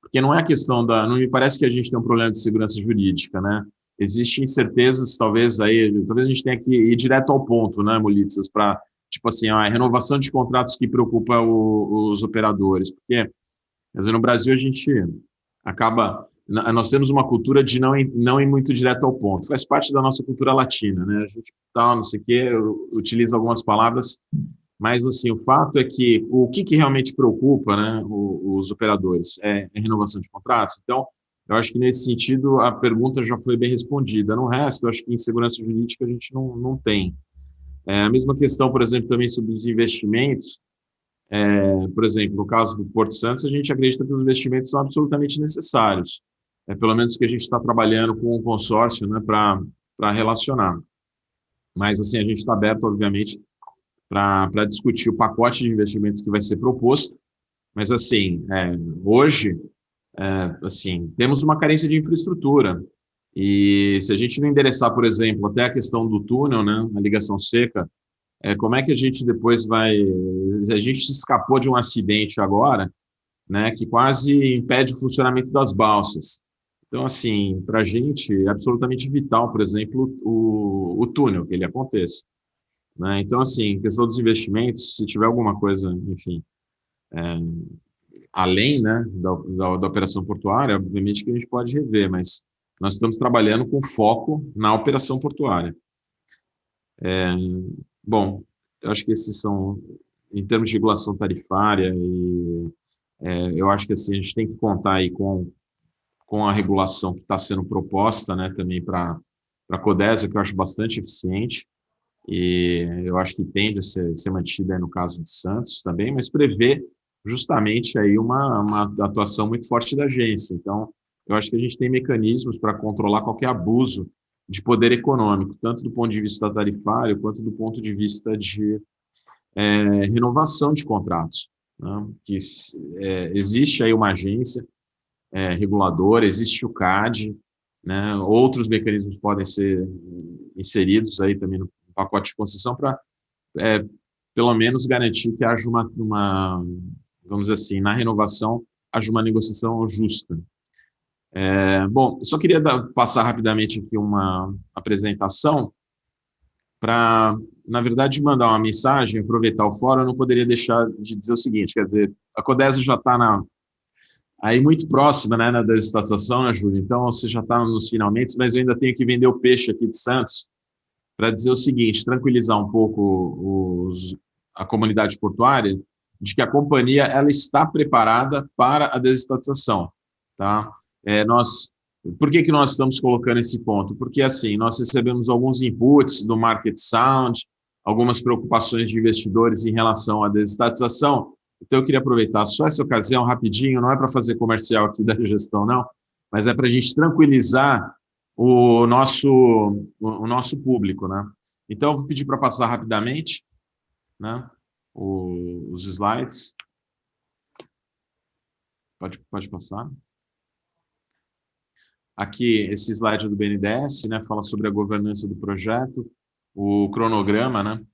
porque não é a questão não me parece que a gente tem um problema de segurança jurídica, né? Existem incertezas, talvez a gente tenha que ir direto ao ponto, né, Molitsas, para, tipo assim, a renovação de contratos que preocupa os operadores, porque, quer dizer, no Brasil a gente nós temos uma cultura de não ir muito direto ao ponto, faz parte da nossa cultura latina, né? A gente não sei o quê, utiliza algumas palavras, mas, assim, o fato é que o que realmente preocupa, né, os operadores é a renovação de contratos. Então, eu acho que, nesse sentido, a pergunta já foi bem respondida. No resto, eu acho que em segurança jurídica a gente não tem. A mesma questão, por exemplo, também sobre os investimentos. Por exemplo, no caso do Porto Santos, a gente acredita que os investimentos são absolutamente necessários. Pelo menos que a gente está trabalhando com um consórcio, né, para relacionar. Mas, assim, a gente está aberto, obviamente, para discutir o pacote de investimentos que vai ser proposto, mas, assim, hoje, assim, temos uma carência de infraestrutura, e se a gente não endereçar, por exemplo, até a questão do túnel, né, a ligação seca, como é que a gente depois vai... A gente escapou de um acidente agora, né, que quase impede o funcionamento das balsas. Então, assim, para a gente é absolutamente vital, por exemplo, o túnel, que ele aconteça. Né? Então, assim, questão dos investimentos, se tiver alguma coisa, enfim, além, né, da operação portuária, obviamente que a gente pode rever, mas nós estamos trabalhando com foco na operação portuária. Bom, eu acho que esses são, em termos de regulação tarifária, e eu acho que, assim, a gente tem que contar aí com a regulação que está sendo proposta, né, também para a Codesa, que eu acho bastante eficiente, e eu acho que tende a ser mantida aí no caso de Santos também, mas prevê justamente aí uma atuação muito forte da agência. Então, eu acho que a gente tem mecanismos para controlar qualquer abuso de poder econômico, tanto do ponto de vista tarifário, quanto do ponto de vista de renovação de contratos. Né? Que existe aí uma agência reguladora, existe o CAD, né? Outros mecanismos podem ser inseridos aí também no pacote de concessão para, pelo menos, garantir que haja vamos dizer assim, na renovação, haja uma negociação justa. Bom, só queria passar rapidamente aqui uma apresentação para, na verdade, mandar uma mensagem, aproveitar o fórum. Eu não poderia deixar de dizer o seguinte, quer dizer, a Codesa já está aí muito próxima, né, na desestatização, né, Júlio? Então, você já está nos finalmente, mas eu ainda tenho que vender o peixe aqui de Santos para dizer o seguinte, tranquilizar um pouco a comunidade portuária de que a companhia ela está preparada para a desestatização. Tá? Por que nós estamos colocando esse ponto? Porque, assim, nós recebemos alguns inputs do Market Sound, algumas preocupações de investidores em relação à desestatização. Então, eu queria aproveitar só essa ocasião, rapidinho, não é para fazer comercial aqui da gestão, não, mas é para a gente tranquilizar o nosso público, né? Então, eu vou pedir para passar rapidamente, né, os slides. Pode passar. Aqui, esse slide do BNDES, né, fala sobre a governança do projeto, o cronograma, né?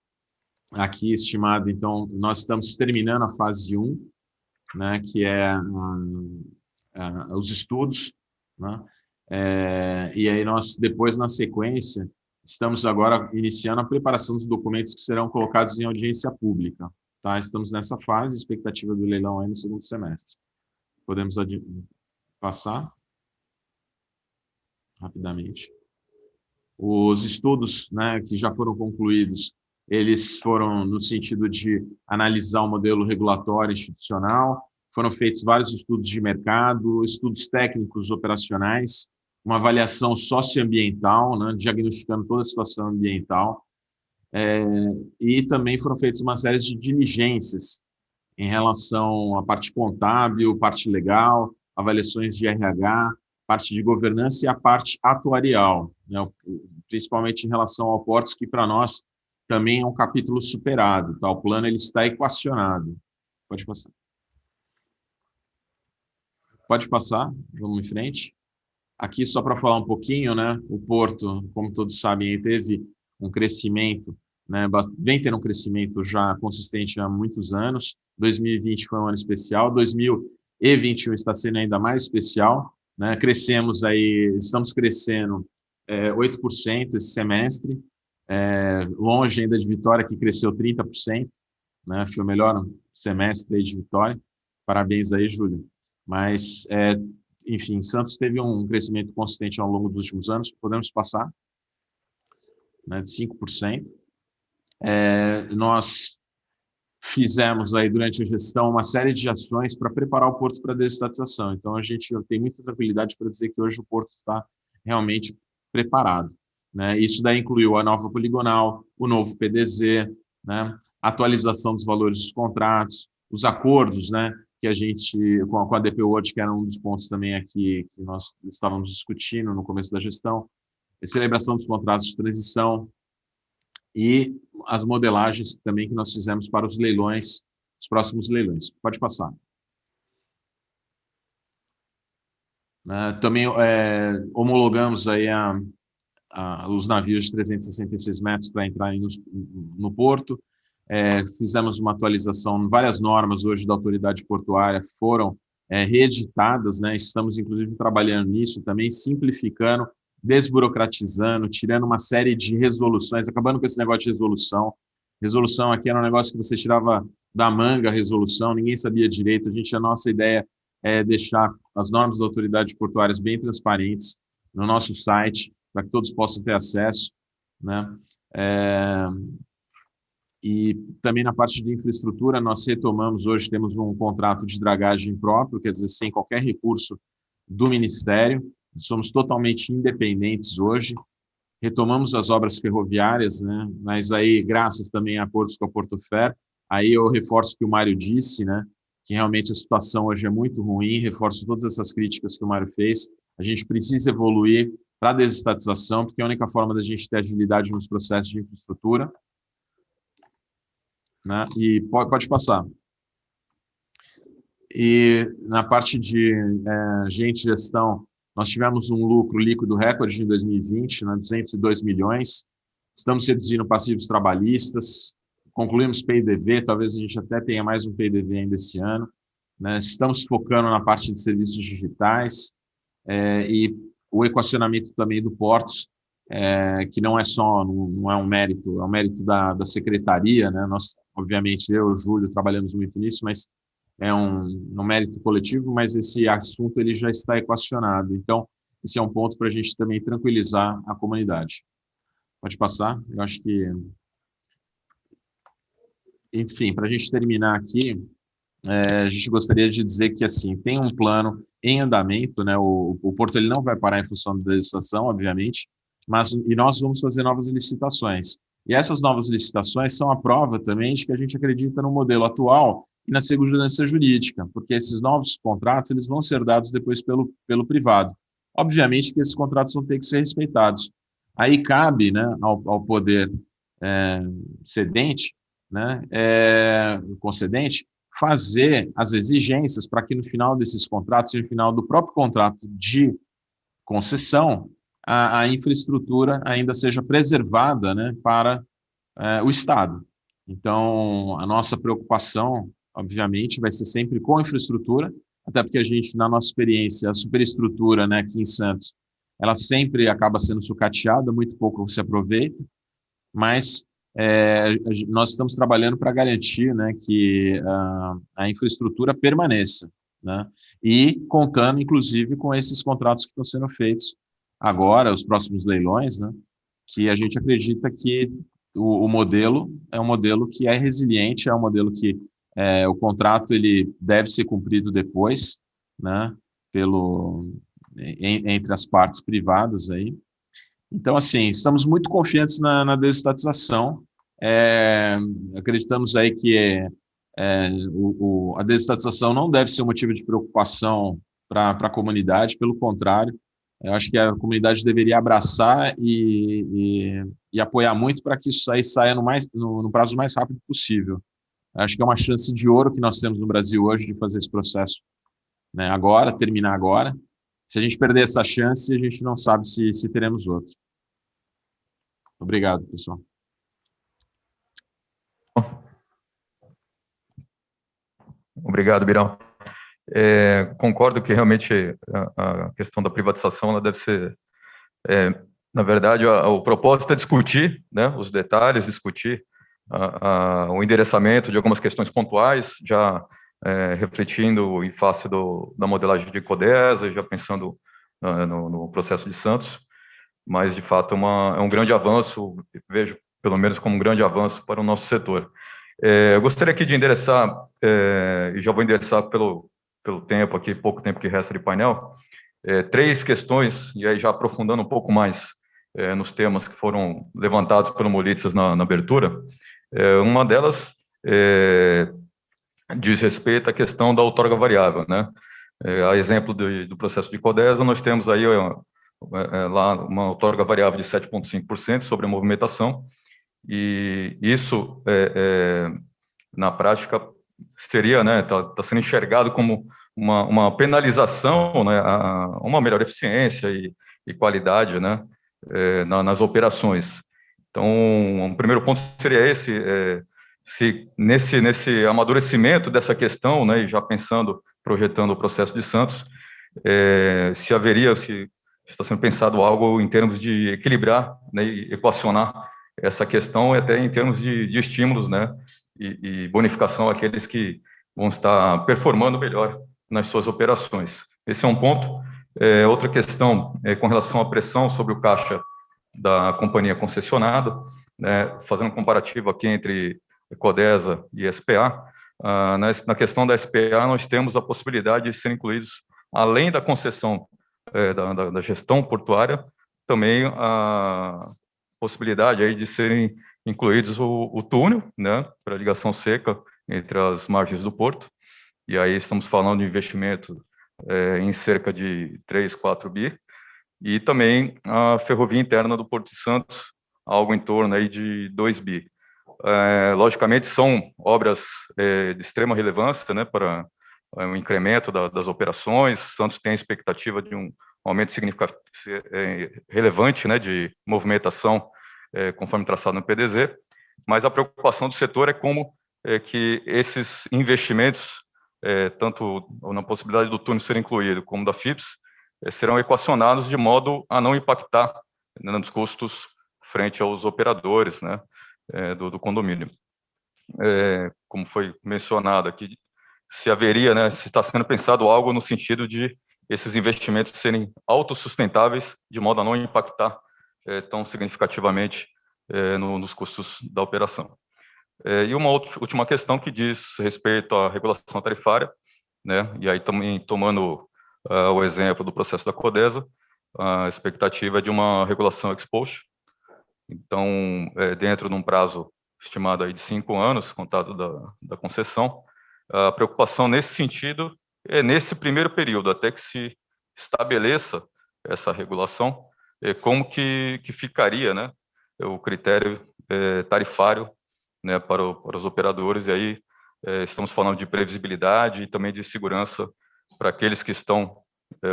Aqui estimado, então, nós estamos terminando a fase 1, né, que é os estudos, né, e aí nós, depois, na sequência, estamos agora iniciando a preparação dos documentos que serão colocados em audiência pública. Tá? Estamos nessa fase, expectativa do leilão aí no segundo semestre. Podemos passar rapidamente. Os estudos, né, que já foram concluídos, eles foram no sentido de analisar o modelo regulatório institucional, foram feitos vários estudos de mercado, estudos técnicos operacionais, uma avaliação socioambiental, né, diagnosticando toda a situação ambiental. e também foram feitas uma série de diligências em relação à parte contábil, parte legal, avaliações de RH, parte de governança e a parte atuarial, né, principalmente em relação ao Portos, que para nós também é um capítulo superado, tá? O plano ele está equacionado. Pode passar. Pode passar, vamos em frente. Aqui, só para falar um pouquinho, né, o Porto, como todos sabem, teve um crescimento, né, vem tendo um crescimento já consistente há muitos anos. 2020 foi um ano especial, 2021 está sendo ainda mais especial, né? Crescemos aí, estamos crescendo 8% esse semestre, longe ainda de Vitória, que cresceu 30%, né? Foi o melhor semestre aí de Vitória. Parabéns aí, Júlio. Mas, enfim, Santos teve um crescimento consistente ao longo dos últimos anos, podemos passar, né, de 5%. Nós fizemos aí durante a gestão uma série de ações para preparar o Porto para a desestatização. Então, a gente tem muita tranquilidade para dizer que hoje o Porto está realmente preparado, né? Isso daí incluiu a nova poligonal, o novo PDZ, né? Atualização dos valores dos contratos, os acordos, né, que a gente, com a DP World, que era um dos pontos também aqui que nós estávamos discutindo no começo da gestão, a celebração dos contratos de transição e as modelagens também que nós fizemos para os leilões, os próximos leilões. Pode passar. Também homologamos aí os navios de 366 metros para entrarem no porto. Fizemos uma atualização, várias normas hoje da autoridade portuária foram reeditadas, né? Estamos, inclusive, trabalhando nisso também, simplificando, desburocratizando, tirando uma série de resoluções, acabando com esse negócio de resolução. Resolução aqui era um negócio que você tirava da manga a resolução, ninguém sabia direito. A nossa ideia é deixar as normas da autoridade portuárias bem transparentes no nosso site, para que todos possam ter acesso, né? E também na parte de infraestrutura, nós retomamos hoje, temos um contrato de dragagem próprio, quer dizer, sem qualquer recurso do Ministério, somos totalmente independentes hoje, retomamos as obras ferroviárias, né? Mas aí, graças também a acordos com a Portofer, aí eu reforço o que o Mário disse, né? Que realmente a situação hoje é muito ruim, reforço todas essas críticas que o Mário fez, a gente precisa evoluir para a desestatização, porque é a única forma da gente ter agilidade nos processos de infraestrutura, né? E pode passar. E na parte de gestão, nós tivemos um lucro líquido recorde em 2020, né, 202 milhões. Estamos reduzindo passivos trabalhistas, concluímos PIDV, talvez a gente até tenha mais um PIDV ainda esse ano, né? Estamos focando na parte de serviços digitais e o equacionamento também do Portos, que não é um mérito, é um mérito da secretaria, né? Nós, obviamente, eu e o Júlio trabalhamos muito nisso, mas é um mérito coletivo, mas esse assunto ele já está equacionado. Então, esse é um ponto para a gente também tranquilizar a comunidade. Pode passar? Eu acho que... Enfim, para a gente terminar aqui, a gente gostaria de dizer que, assim, tem um plano em andamento, né? O Porto ele não vai parar em função da legislação, obviamente, e nós vamos fazer novas licitações. E essas novas licitações são a prova também de que a gente acredita no modelo atual e na segurança jurídica, porque esses novos contratos eles vão ser dados depois pelo privado. Obviamente que esses contratos vão ter que ser respeitados. Aí cabe, né, ao poder cedente, né, concedente, fazer as exigências para que no final desses contratos e no final do próprio contrato de concessão, a infraestrutura ainda seja preservada, né, para o Estado. Então, a nossa preocupação, obviamente, vai ser sempre com a infraestrutura, até porque a gente, na nossa experiência, a superestrutura, né, aqui em Santos, ela sempre acaba sendo sucateada, muito pouco se aproveita, mas nós estamos trabalhando para garantir, né, que a infraestrutura permaneça, né, e contando, inclusive, com esses contratos que estão sendo feitos agora, os próximos leilões, né, que a gente acredita que o modelo é um modelo que é resiliente, é um modelo que o contrato ele deve ser cumprido depois, né, entre as partes privadas aí. Então, assim, estamos muito confiantes na desestatização, Acreditamos aí que a desestatização não deve ser um motivo de preocupação para a comunidade, pelo contrário, eu acho que a comunidade deveria abraçar e apoiar muito para que isso aí saia no prazo mais rápido possível. Eu acho que é uma chance de ouro que nós temos no Brasil hoje de fazer esse processo, né, agora, terminar agora. Se a gente perder essa chance, a gente não sabe se teremos outra. Obrigado, pessoal. Obrigado, Birão. Concordo que realmente a questão da privatização ela deve ser, na verdade, o propósito é discutir, né, os detalhes, discutir o endereçamento de algumas questões pontuais, já refletindo em face da modelagem de Codesa, já pensando no processo de Santos, mas, de fato, é um grande avanço, vejo pelo menos como um grande avanço para o nosso setor. Eu gostaria aqui de endereçar, e já vou endereçar pelo tempo aqui, pouco tempo que resta de painel, 3 questões, e aí já aprofundando um pouco mais nos temas que foram levantados pelo Molitzas na abertura. Uma delas diz respeito à questão da outorga variável, né? A exemplo do processo de Codesa, nós temos aí lá uma outorga variável de 7,5% sobre a movimentação, e isso, na prática, seria, né, tá sendo enxergado como uma penalização, né, uma melhor eficiência e qualidade, né, nas operações. Então, um primeiro ponto seria esse, se nesse amadurecimento dessa questão, né, e já pensando, projetando o processo de Santos, se está sendo pensado algo em termos de equilibrar, né, e equacionar essa questão, até em termos de estímulos, né, e bonificação àqueles que vão estar performando melhor nas suas operações. Esse é um ponto. Outra questão com relação à pressão sobre o caixa da companhia concessionada, né, fazendo um comparativo aqui entre Codesa e SPA. Na questão da SPA, nós temos a possibilidade de serem incluídos, além da concessão da gestão portuária, também a possibilidade aí de serem incluídos o túnel, né, para ligação seca entre as margens do porto, e aí estamos falando de investimento em cerca de 3, 4 bi, e também a ferrovia interna do Porto de Santos, algo em torno aí de 2 bi. Logicamente, são obras de extrema relevância, né, para um incremento das operações. Santos tem a expectativa de um aumento significativo, relevante, né, de movimentação, conforme traçado no PDZ, mas a preocupação do setor é como que esses investimentos, tanto na possibilidade do túnel ser incluído, como da FIPS, serão equacionados de modo a não impactar, né, nos custos frente aos operadores, né, do condomínio. Como foi mencionado aqui, se haveria, né, se está sendo pensado algo no sentido de esses investimentos serem autossustentáveis, de modo a não impactar tão significativamente nos custos da operação. E uma última questão que diz respeito à regulação tarifária, né, e aí também tomando o exemplo do processo da Codesa, a expectativa é de uma regulação ex post. Então, dentro de um prazo estimado aí de 5 anos, contado da concessão, a preocupação nesse sentido é nesse primeiro período, até que se estabeleça essa regulação, como que ficaria, né, o critério tarifário, né, para os operadores, e aí estamos falando de previsibilidade e também de segurança para aqueles que estão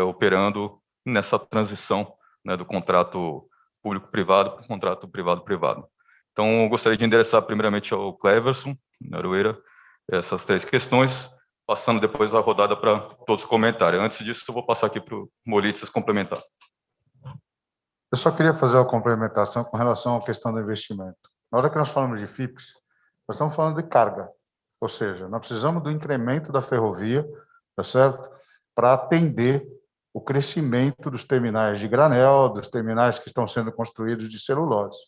operando nessa transição, né, do contrato público-privado para o contrato privado-privado. Então, eu gostaria de endereçar primeiramente ao Cleverson, Aroeira, essas 3 questões, passando depois a rodada para todos comentarem. Antes disso, eu vou passar aqui para o Molitzas complementar. Eu só queria fazer uma complementação com relação à questão do investimento. Na hora que nós falamos de FIPS, nós estamos falando de carga, ou seja, nós precisamos do incremento da ferrovia, tá certo? Para atender o crescimento dos terminais de granel, dos terminais que estão sendo construídos de celulose.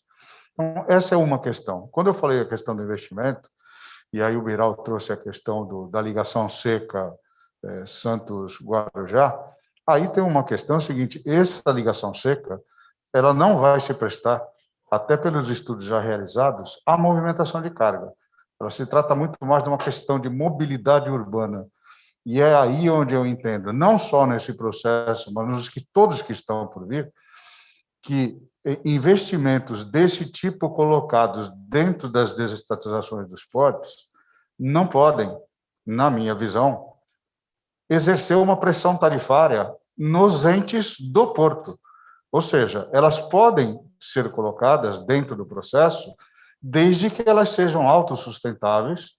Então, essa é uma questão. Quando eu falei a questão do investimento, e aí o Birão trouxe a questão da ligação seca Santos-Guarujá, aí tem uma questão seguinte: essa ligação seca, ela não vai se prestar até pelos estudos já realizados, a movimentação de carga. Ela se trata muito mais de uma questão de mobilidade urbana. E é aí onde eu entendo, não só nesse processo, mas nos todos que estão por vir, que investimentos desse tipo colocados dentro das desestatizações dos portos não podem, na minha visão, exercer uma pressão tarifária nos entes do porto. Ou seja, elas podem ser colocadas dentro do processo desde que elas sejam autossustentáveis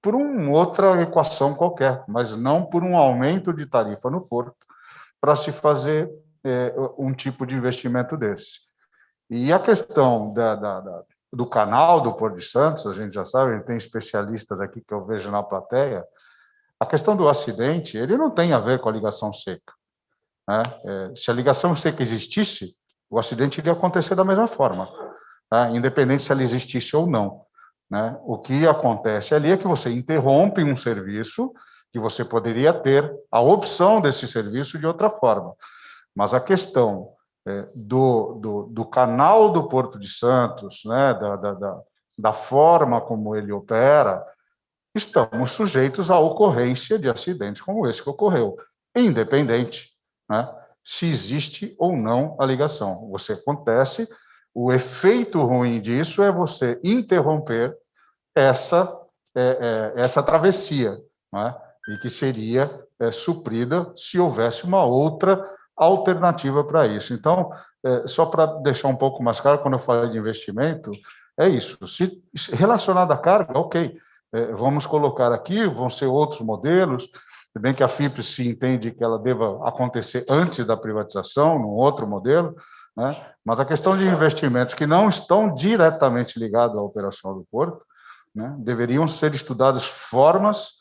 por uma outra equação qualquer, mas não por um aumento de tarifa no porto para se fazer um tipo de investimento desse. E a questão do canal do Porto de Santos, a gente já sabe, tem especialistas aqui que eu vejo na plateia, a questão do acidente, ele não tem a ver com a ligação seca. Né? Se a ligação seca existisse, o acidente iria acontecer da mesma forma, tá? Independente se ela existisse ou não. Né? O que acontece ali é que você interrompe um serviço que você poderia ter a opção desse serviço de outra forma. Mas a questão do canal do Porto de Santos, né, da forma como ele opera, estamos sujeitos à ocorrência de acidentes como esse que ocorreu, independente, né, se existe ou não a ligação. Você acontece, o efeito ruim disso é você interromper essa travessia, né, e que seria suprida se houvesse uma outra alternativa para isso. Então, só para deixar um pouco mais claro, quando eu falei de investimento, é isso. Se relacionado à carga, ok, vamos colocar aqui, vão ser outros modelos, se bem que a FIP se entende que ela deva acontecer antes da privatização, num outro modelo, né? Mas a questão de investimentos que não estão diretamente ligados à operação do porto, né, deveriam ser estudadas formas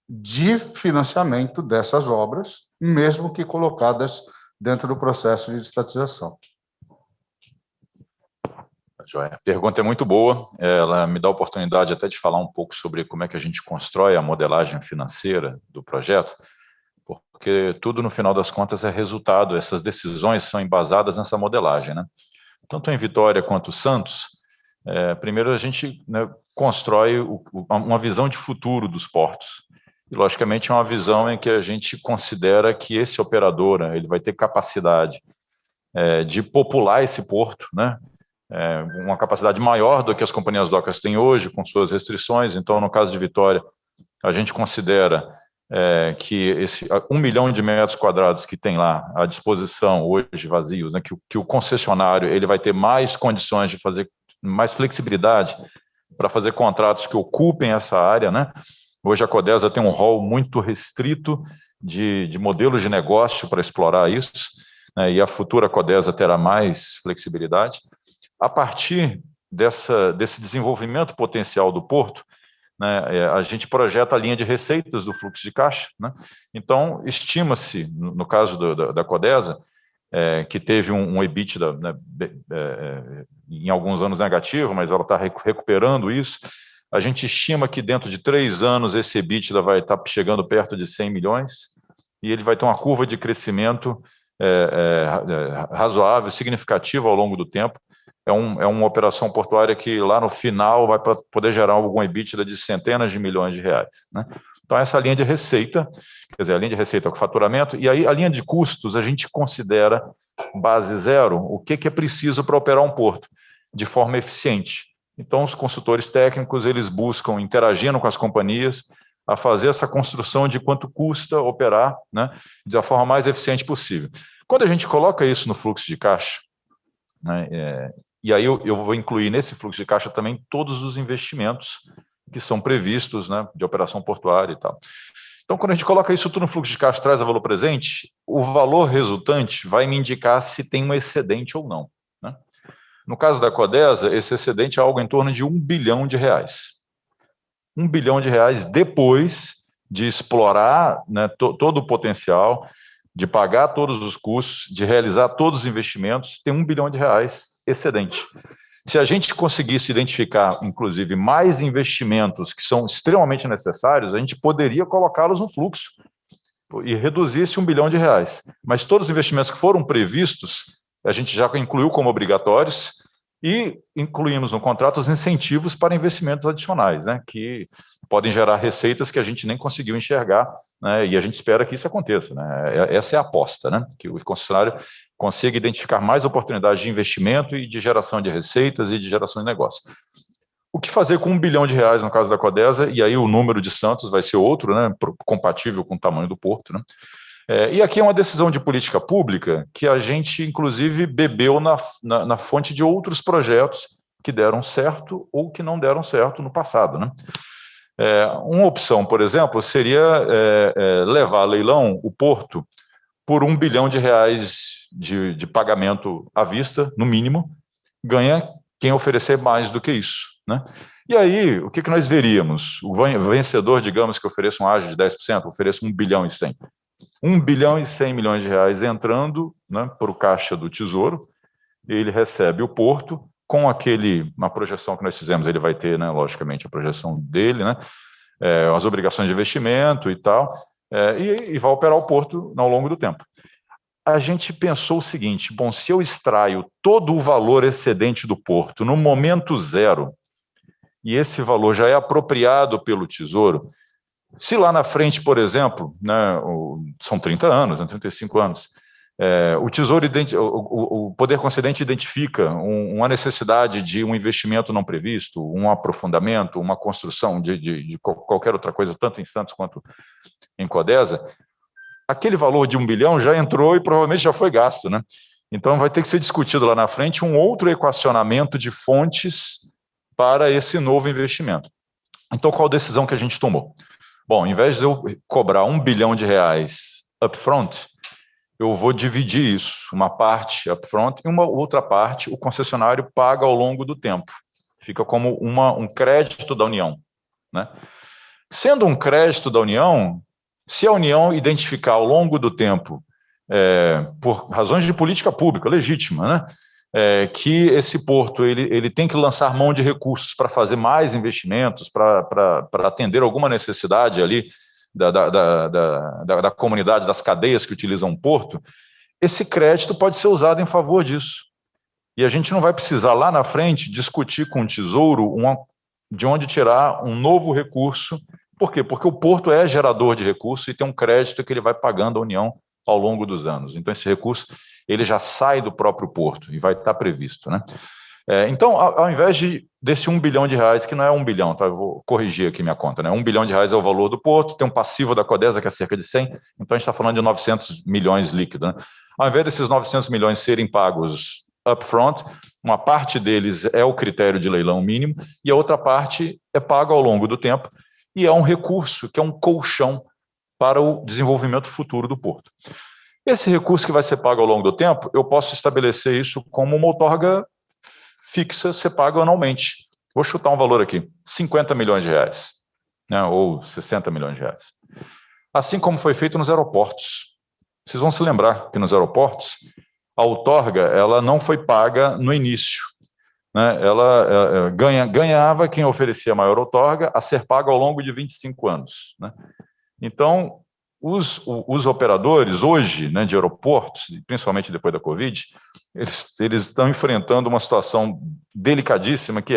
de financiamento dessas obras, mesmo que colocadas dentro do processo de estatização. Joia. A pergunta é muito boa, ela me dá a oportunidade até de falar um pouco sobre como é que a gente constrói a modelagem financeira do projeto, porque tudo, no final das contas, é resultado, essas decisões são embasadas nessa modelagem, né? Tanto em Vitória quanto Santos, primeiro a gente, né, constrói uma visão de futuro dos portos, e, logicamente, é uma visão em que a gente considera que esse operador, ele vai ter capacidade de popular esse porto, né? Uma capacidade maior do que as companhias docas têm hoje, com suas restrições. Então, no caso de Vitória, a gente considera que esse 1 milhão de metros quadrados que tem lá à disposição hoje, vazios, né, que o concessionário ele vai ter mais condições de fazer, mais flexibilidade para fazer contratos que ocupem essa área, né? Hoje a Codesa tem um rol muito restrito de modelos de negócio para explorar isso, né, e a futura Codesa terá mais flexibilidade. A partir desse desenvolvimento potencial do porto, né, a gente projeta a linha de receitas do fluxo de caixa, né? Então, estima-se, no caso da Codesa, que teve um EBITDA, né, em alguns anos negativo, mas ela está recuperando isso. A gente estima que dentro de 3 anos esse EBITDA vai estar chegando perto de 100 milhões e ele vai ter uma curva de crescimento razoável, significativa ao longo do tempo. É uma operação portuária que lá no final vai poder gerar algum EBITDA de centenas de milhões de reais, né? Então, essa linha de receita, quer dizer, a linha de receita com faturamento, e aí a linha de custos a gente considera base zero, o que é preciso para operar um porto de forma eficiente. Então, os consultores técnicos, eles buscam, interagindo com as companhias, a fazer essa construção de quanto custa operar, né, da forma mais eficiente possível. Quando a gente coloca isso no fluxo de caixa, né, e aí eu vou incluir nesse fluxo de caixa também todos os investimentos que são previstos, né, de operação portuária e tal. Então, quando a gente coloca isso tudo no fluxo de caixa, traz a valor presente, o valor resultante vai me indicar se tem um excedente ou não, né? No caso da Codesa, esse excedente é algo em torno de R$1 bilhão. R$1 bilhão depois de explorar, né, todo o potencial, de pagar todos os custos, de realizar todos os investimentos, tem R$1 bilhão excedente. Se a gente conseguisse identificar, inclusive, mais investimentos que são extremamente necessários, a gente poderia colocá-los no fluxo e reduzir esse R$1 bilhão. Mas todos os investimentos que foram previstos, a gente já incluiu como obrigatórios, E incluímos no contrato os incentivos para investimentos adicionais, né, que podem gerar receitas que a gente nem conseguiu enxergar, né, e a gente espera que isso aconteça, né. Essa é a aposta, né, que o concessionário consiga identificar mais oportunidades de investimento e de geração de receitas e de geração de negócio. O que fazer com R$1 bilhão no caso da Codesa, e aí o número de Santos vai ser outro, né, compatível com o tamanho do porto, né. E aqui é uma decisão de política pública que a gente, inclusive, bebeu na fonte de outros projetos que deram certo ou que não deram certo no passado, né. Uma opção, por exemplo, seria levar a leilão o porto por R$1 bilhão de pagamento à vista, no mínimo, ganha quem oferecer mais do que isso, né? E aí, o que nós veríamos? O vencedor, digamos, que ofereça um ágio de 10%, ofereça R$1 bilhão e 100. R$1 bilhão e 100 milhões entrando, né, para o caixa do Tesouro, ele recebe o porto, com uma projeção que nós fizemos, ele vai ter, né, logicamente, a projeção dele, né, as obrigações de investimento e tal, e vai operar o porto ao longo do tempo. A gente pensou o seguinte, bom, se eu extraio todo o valor excedente do porto no momento zero, e esse valor já é apropriado pelo Tesouro, se lá na frente, por exemplo, né, são 30 anos, né, 35 anos, o Tesouro, o Poder Concedente identifica uma necessidade de um investimento não previsto, um aprofundamento, uma construção de qualquer outra coisa, tanto em Santos quanto em Codesa, aquele valor de R$1 bilhão já entrou e provavelmente já foi gasto, né? Então vai ter que ser discutido lá na frente um outro equacionamento de fontes para esse novo investimento. Então, qual decisão que a gente tomou? Bom, ao invés de eu cobrar R$1 bilhão upfront, eu vou dividir isso, uma parte upfront e uma outra parte o concessionário paga ao longo do tempo. Fica como um crédito da União, né? Sendo um crédito da União, se a União identificar ao longo do tempo, por razões de política pública legítima, né, que esse porto ele tem que lançar mão de recursos para fazer mais investimentos, para atender alguma necessidade ali da comunidade, das cadeias que utilizam o porto, esse crédito pode ser usado em favor disso. E a gente não vai precisar lá na frente discutir com o Tesouro de onde tirar um novo recurso. Por quê? Porque o porto é gerador de recurso e tem um crédito que ele vai pagando à União ao longo dos anos. Então, esse recurso ele já sai do próprio porto e vai estar previsto, né? Então, ao invés desse R$1 bilhão, que não é R$1 bilhão, tá? Eu vou corrigir aqui minha conta, né? R$1 bilhão é o valor do porto, tem um passivo da Codesa que é cerca de 100, então a gente está falando de 900 milhões líquido, né? Ao invés desses 900 milhões serem pagos upfront, uma parte deles é o critério de leilão mínimo e a outra parte é paga ao longo do tempo e é um recurso, que é um colchão para o desenvolvimento futuro do porto. Esse recurso que vai ser pago ao longo do tempo, eu posso estabelecer isso como uma outorga fixa, ser pago anualmente. Vou chutar um valor aqui, R$50 milhões, né, ou R$60 milhões. Assim como foi feito nos aeroportos. Vocês vão se lembrar que nos aeroportos, a outorga ela não foi paga no início, né, ela ganhava quem oferecia maior outorga a ser paga ao longo de 25 anos. Né? Então, os operadores hoje, né, de aeroportos, principalmente depois da Covid, eles estão enfrentando uma situação delicadíssima, que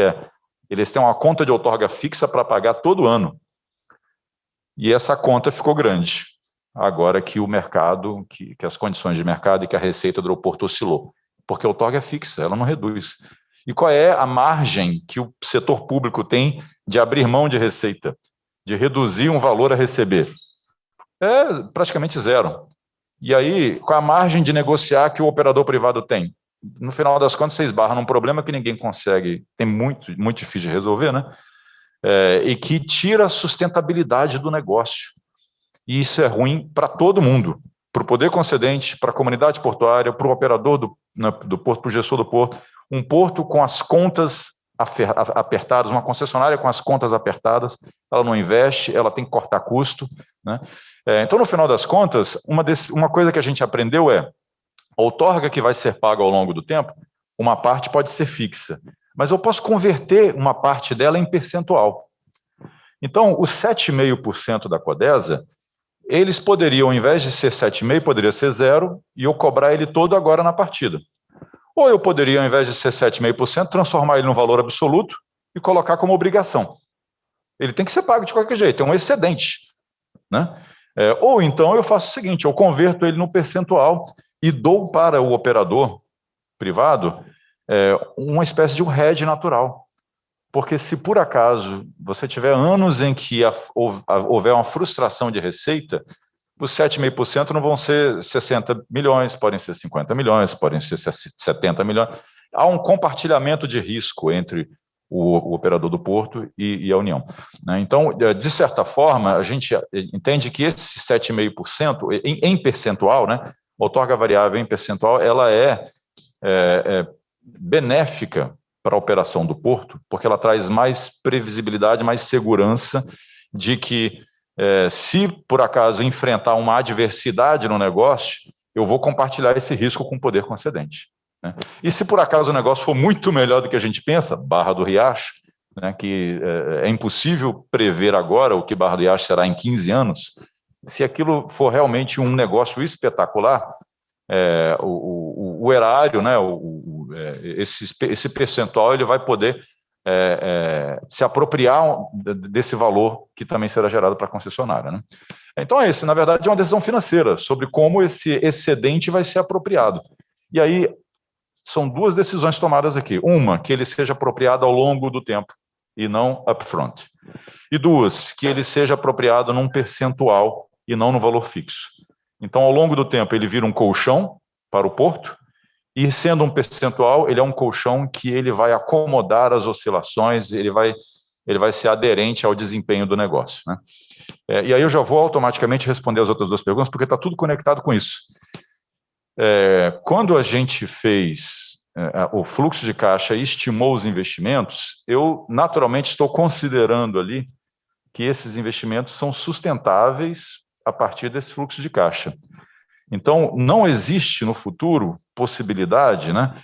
eles têm uma conta de outorga fixa para pagar todo ano. E essa conta ficou grande, agora que o mercado, que as condições de mercado e que a receita do aeroporto oscilou. Porque a outorga é fixa, ela não reduz. E qual é a margem que o setor público tem de abrir mão de receita, de reduzir um valor a receber? É praticamente zero. E aí, qual a margem de negociar que o operador privado tem? No final das contas, você esbarra num problema que ninguém consegue, tem muito difícil de resolver, né? E que tira a sustentabilidade do negócio. E isso é ruim para todo mundo, para o poder concedente, para a comunidade portuária, para o operador do porto, para o gestor do porto. Um porto com as contas apertadas, uma concessionária com as contas apertadas, ela não investe, ela tem que cortar custo, né? Então, no final das contas, uma coisa que a gente aprendeu a outorga que vai ser paga ao longo do tempo, uma parte pode ser fixa, mas eu posso converter uma parte dela em percentual. Então, os 7,5% da Codesa, eles poderiam, ao invés de ser 7,5%, poderia ser 0, e eu cobrar ele todo agora na partida. Ou eu poderia, ao invés de ser 7,5%, transformar ele num valor absoluto e colocar como obrigação. Ele tem que ser pago de qualquer jeito, é um excedente, né? Ou então eu faço o seguinte, eu converto ele no percentual e dou para o operador privado uma espécie de um hedge natural. Porque se por acaso você tiver anos em que houver uma frustração de receita, os 7,5% não vão ser 60 milhões, podem ser 50 milhões, podem ser 70 milhões. Há um compartilhamento de risco entre o operador do porto e a União, né? Então, de certa forma, a gente entende que esse 7,5% em percentual, né, a outorga variável em percentual, ela é benéfica para a operação do porto, porque ela traz mais previsibilidade, mais segurança de que, se por acaso enfrentar uma adversidade no negócio, eu vou compartilhar esse risco com o poder concedente, né? E se por acaso o negócio for muito melhor do que a gente pensa, Barra do Riacho, né, que é impossível prever agora o que Barra do Riacho será em 15 anos, se aquilo for realmente um negócio espetacular, o erário, né, esse percentual, ele vai poder se apropriar desse valor que também será gerado para a concessionária, né? Então, na verdade, é uma decisão financeira sobre como esse excedente vai ser apropriado. E aí, são duas decisões tomadas aqui. Uma, que ele seja apropriado ao longo do tempo e não upfront. E duas, que ele seja apropriado num percentual e não no valor fixo. Então, ao longo do tempo, ele vira um colchão para o porto, e sendo um percentual, ele é um colchão que ele vai acomodar as oscilações, ele vai ser aderente ao desempenho do negócio, né? E aí eu já vou automaticamente responder as outras duas perguntas, porque está tudo conectado com isso. Quando a gente fez o fluxo de caixa e estimou os investimentos, eu naturalmente estou considerando ali que esses investimentos são sustentáveis a partir desse fluxo de caixa. Então, não existe no futuro possibilidade, né,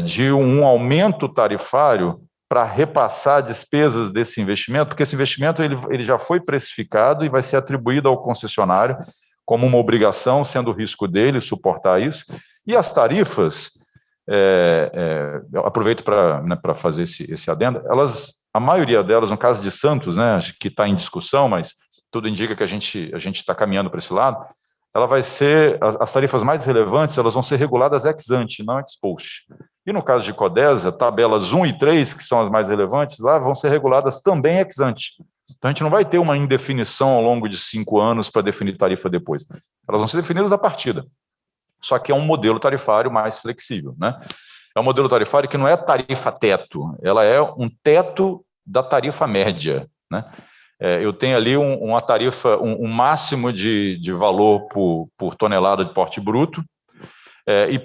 de um aumento tarifário para repassar despesas desse investimento, porque esse investimento ele já foi precificado e vai ser atribuído ao concessionário como uma obrigação, sendo o risco dele suportar isso. E as tarifas, eu aproveito para fazer esse adendo, a maioria delas, no caso de Santos, né, que está em discussão, mas tudo indica que a gente está caminhando para esse lado, ela vai ser, as tarifas mais relevantes, elas vão ser reguladas ex ante, não ex post. E no caso de Codesa, tabelas 1 e 3, que são as mais relevantes, lá vão ser reguladas também ex ante. Então, a gente não vai ter uma indefinição ao longo de 5 anos para definir tarifa depois. Elas vão ser definidas à partida. Só que é um modelo tarifário mais flexível, né? É um modelo tarifário que não é tarifa teto, ela é um teto da tarifa média, né? Eu tenho ali uma tarifa, um máximo de valor por tonelada de porte bruto,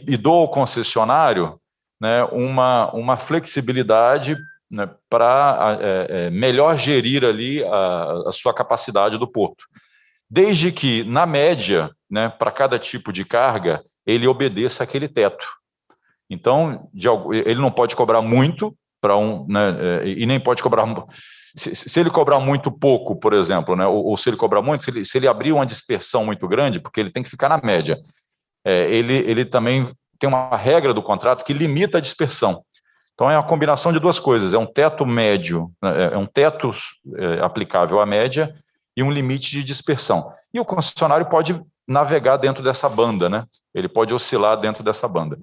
e dou ao concessionário, né, uma flexibilidade, né, para melhor gerir ali a sua capacidade do porto. Desde que, na média, né, para cada tipo de carga, ele obedeça aquele teto. Então, ele não pode cobrar muito para né, e nem pode cobrar. Se ele cobrar muito pouco, por exemplo, né, ou se ele cobrar muito, se ele abrir uma dispersão muito grande, porque ele tem que ficar na média, ele também tem uma regra do contrato que limita a dispersão. Então, é uma combinação de duas coisas, é um teto médio, é um teto aplicável à média e um limite de dispersão. E o concessionário pode navegar dentro dessa banda, né? Ele pode oscilar dentro dessa banda.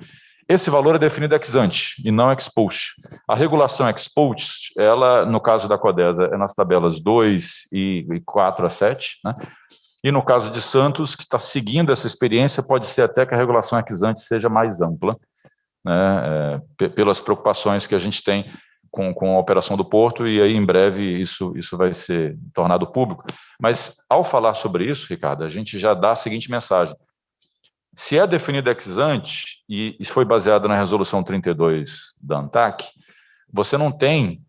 Esse valor é definido ex ante e não ex post. A regulação ex post, ela, no caso da Codesa, é nas tabelas 2 e 4 a 7, né? E no caso de Santos, que está seguindo essa experiência, pode ser até que a regulação ex ante seja mais ampla, né? Pelas preocupações que a gente tem com a operação do porto, e aí em breve isso vai ser tornado público. Mas, ao falar sobre isso, Ricardo, a gente já dá a seguinte mensagem. Se é definido ex ante, e isso foi baseado na resolução 32 da ANTAC, você não tem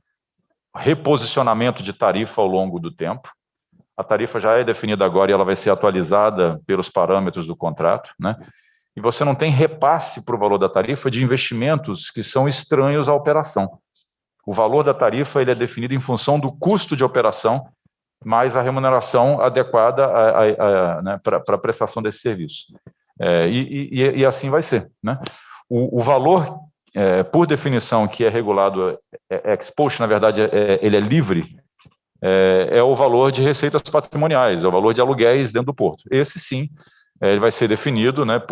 reposicionamento de tarifa ao longo do tempo. A tarifa já é definida agora e ela vai ser atualizada pelos parâmetros do contrato, né? E você não tem repasse para o valor da tarifa de investimentos que são estranhos à operação. O valor da tarifa ele é definido em função do custo de operação mais a remuneração adequada né, para a prestação desse serviço. E assim vai ser, né? O valor, por definição, que é regulado, ex-post, na verdade, ele é livre, é o valor de receitas patrimoniais, é o valor de aluguéis dentro do porto. Esse, sim, ele vai ser definido, né,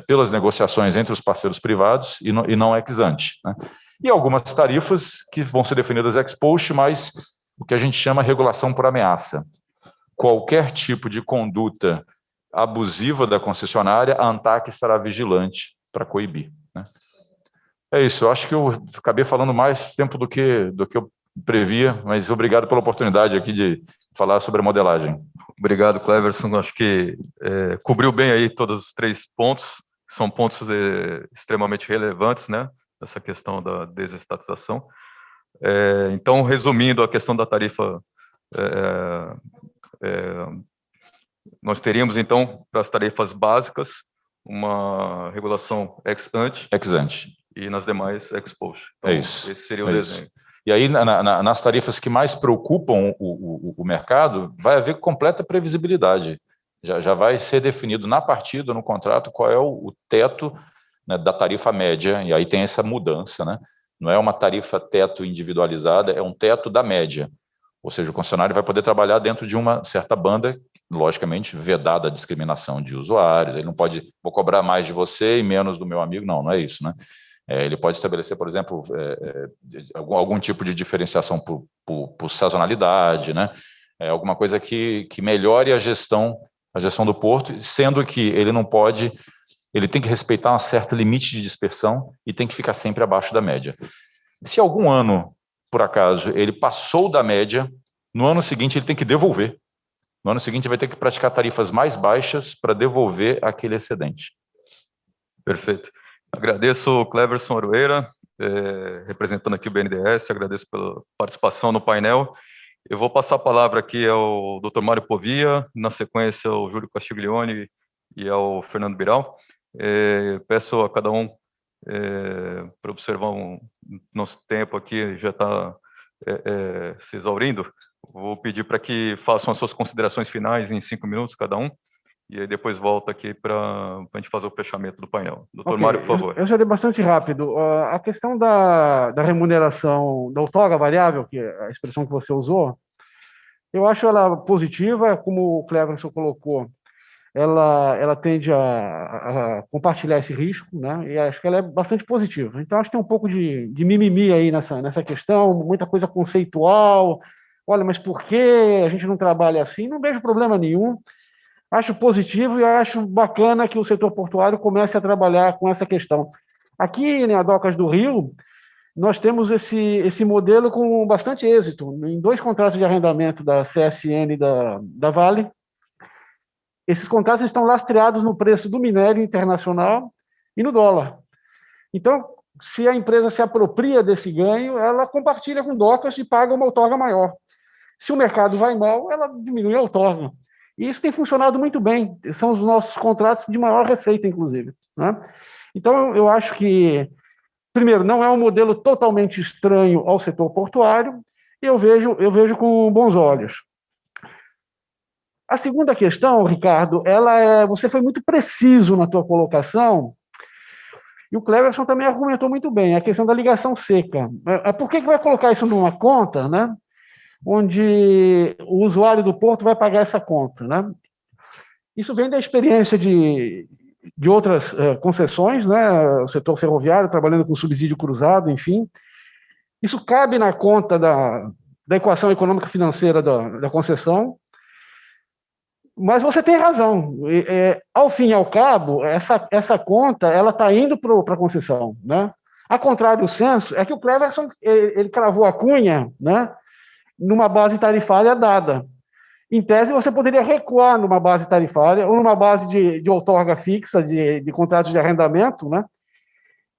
pelas negociações entre os parceiros privados e não ex ante, né? E algumas tarifas que vão ser definidas ex post, mas o que a gente chama regulação por ameaça. Qualquer tipo de conduta abusiva da concessionária, a ANTAQ estará vigilante para coibir, né? É isso, eu acho que eu acabei falando mais tempo do que eu previa, mas obrigado pela oportunidade aqui de falar sobre a modelagem. Obrigado, Cleverson. Acho que cobriu bem aí todos os 3 pontos, que são pontos extremamente relevantes, né, essa questão da desestatização. Então, resumindo a questão da tarifa, nós teríamos, então, para as tarifas básicas, uma regulação ex ante. Ex ante. E nas demais ex post. Então, isso. Esse seria o desenho. Isso. E aí, nas tarifas que mais preocupam o mercado, vai haver completa previsibilidade. Já vai ser definido na partida, no contrato, qual é o teto, né, da tarifa média, e aí tem essa mudança, né? Não é uma tarifa teto individualizada, é um teto da média. Ou seja, o concessionário vai poder trabalhar dentro de uma certa banda, logicamente, vedada a discriminação de usuários. Ele não pode, vou cobrar mais de você e menos do meu amigo, não é isso, né? Ele pode estabelecer, por exemplo, algum tipo de diferenciação por sazonalidade, né? Alguma coisa que melhore a gestão do porto, sendo que ele não pode, ele tem que respeitar um certo limite de dispersão e tem que ficar sempre abaixo da média. Se algum ano, por acaso, ele passou da média, no ano seguinte ele tem que devolver. No ano seguinte vai ter que praticar tarifas mais baixas para devolver aquele excedente. Perfeito. Agradeço o Cleverson Aroeira, representando aqui o BNDES, agradeço pela participação no painel. Eu vou passar a palavra aqui ao Dr. Mário Povia, na sequência ao Júlio Castiglione e ao Fernando Biral. Peço a cada um para observar nosso tempo aqui já está se exaurindo. Vou pedir para que façam as suas considerações finais em 5 minutos cada um. E aí depois volta aqui para a gente fazer o fechamento do painel. Doutor Mário, por favor. Eu serei bastante rápido. A questão da remuneração da outorga variável, que é a expressão que você usou, eu acho ela positiva, como o Cleverson colocou, ela tende a compartilhar esse risco, né? E acho que ela é bastante positiva. Então, acho que tem um pouco de mimimi aí nessa questão, muita coisa conceitual. Olha, mas por que a gente não trabalha assim? Não vejo problema nenhum. Acho positivo e acho bacana que o setor portuário comece a trabalhar com essa questão. Aqui na Docas do Rio, nós temos esse modelo com bastante êxito. Em 2 contratos de arrendamento da CSN e da Vale, esses contratos estão lastreados no preço do minério internacional e no dólar. Então, se a empresa se apropria desse ganho, ela compartilha com Docas e paga uma outorga maior. Se o mercado vai mal, ela diminui a outorga. E isso tem funcionado muito bem. São os nossos contratos de maior receita, inclusive, né? Então, eu acho que, primeiro, não é um modelo totalmente estranho ao setor portuário, e eu vejo com bons olhos. A segunda questão, Ricardo, você foi muito preciso na tua colocação, e o Cleverson também argumentou muito bem, a questão da ligação seca. Por que vai colocar isso numa conta, né, onde o usuário do porto vai pagar essa conta, né? Isso vem da experiência de outras concessões, né? O setor ferroviário trabalhando com subsídio cruzado, enfim. Isso cabe na conta da equação econômica financeira da concessão, mas você tem razão. Ao fim e ao cabo, essa conta ela está indo para a concessão, né? A contrário do senso, é que o Cleverson ele cravou a cunha, né, numa base tarifária dada. Em tese, você poderia recuar numa base tarifária ou numa base de outorga fixa, de contratos de arrendamento, né,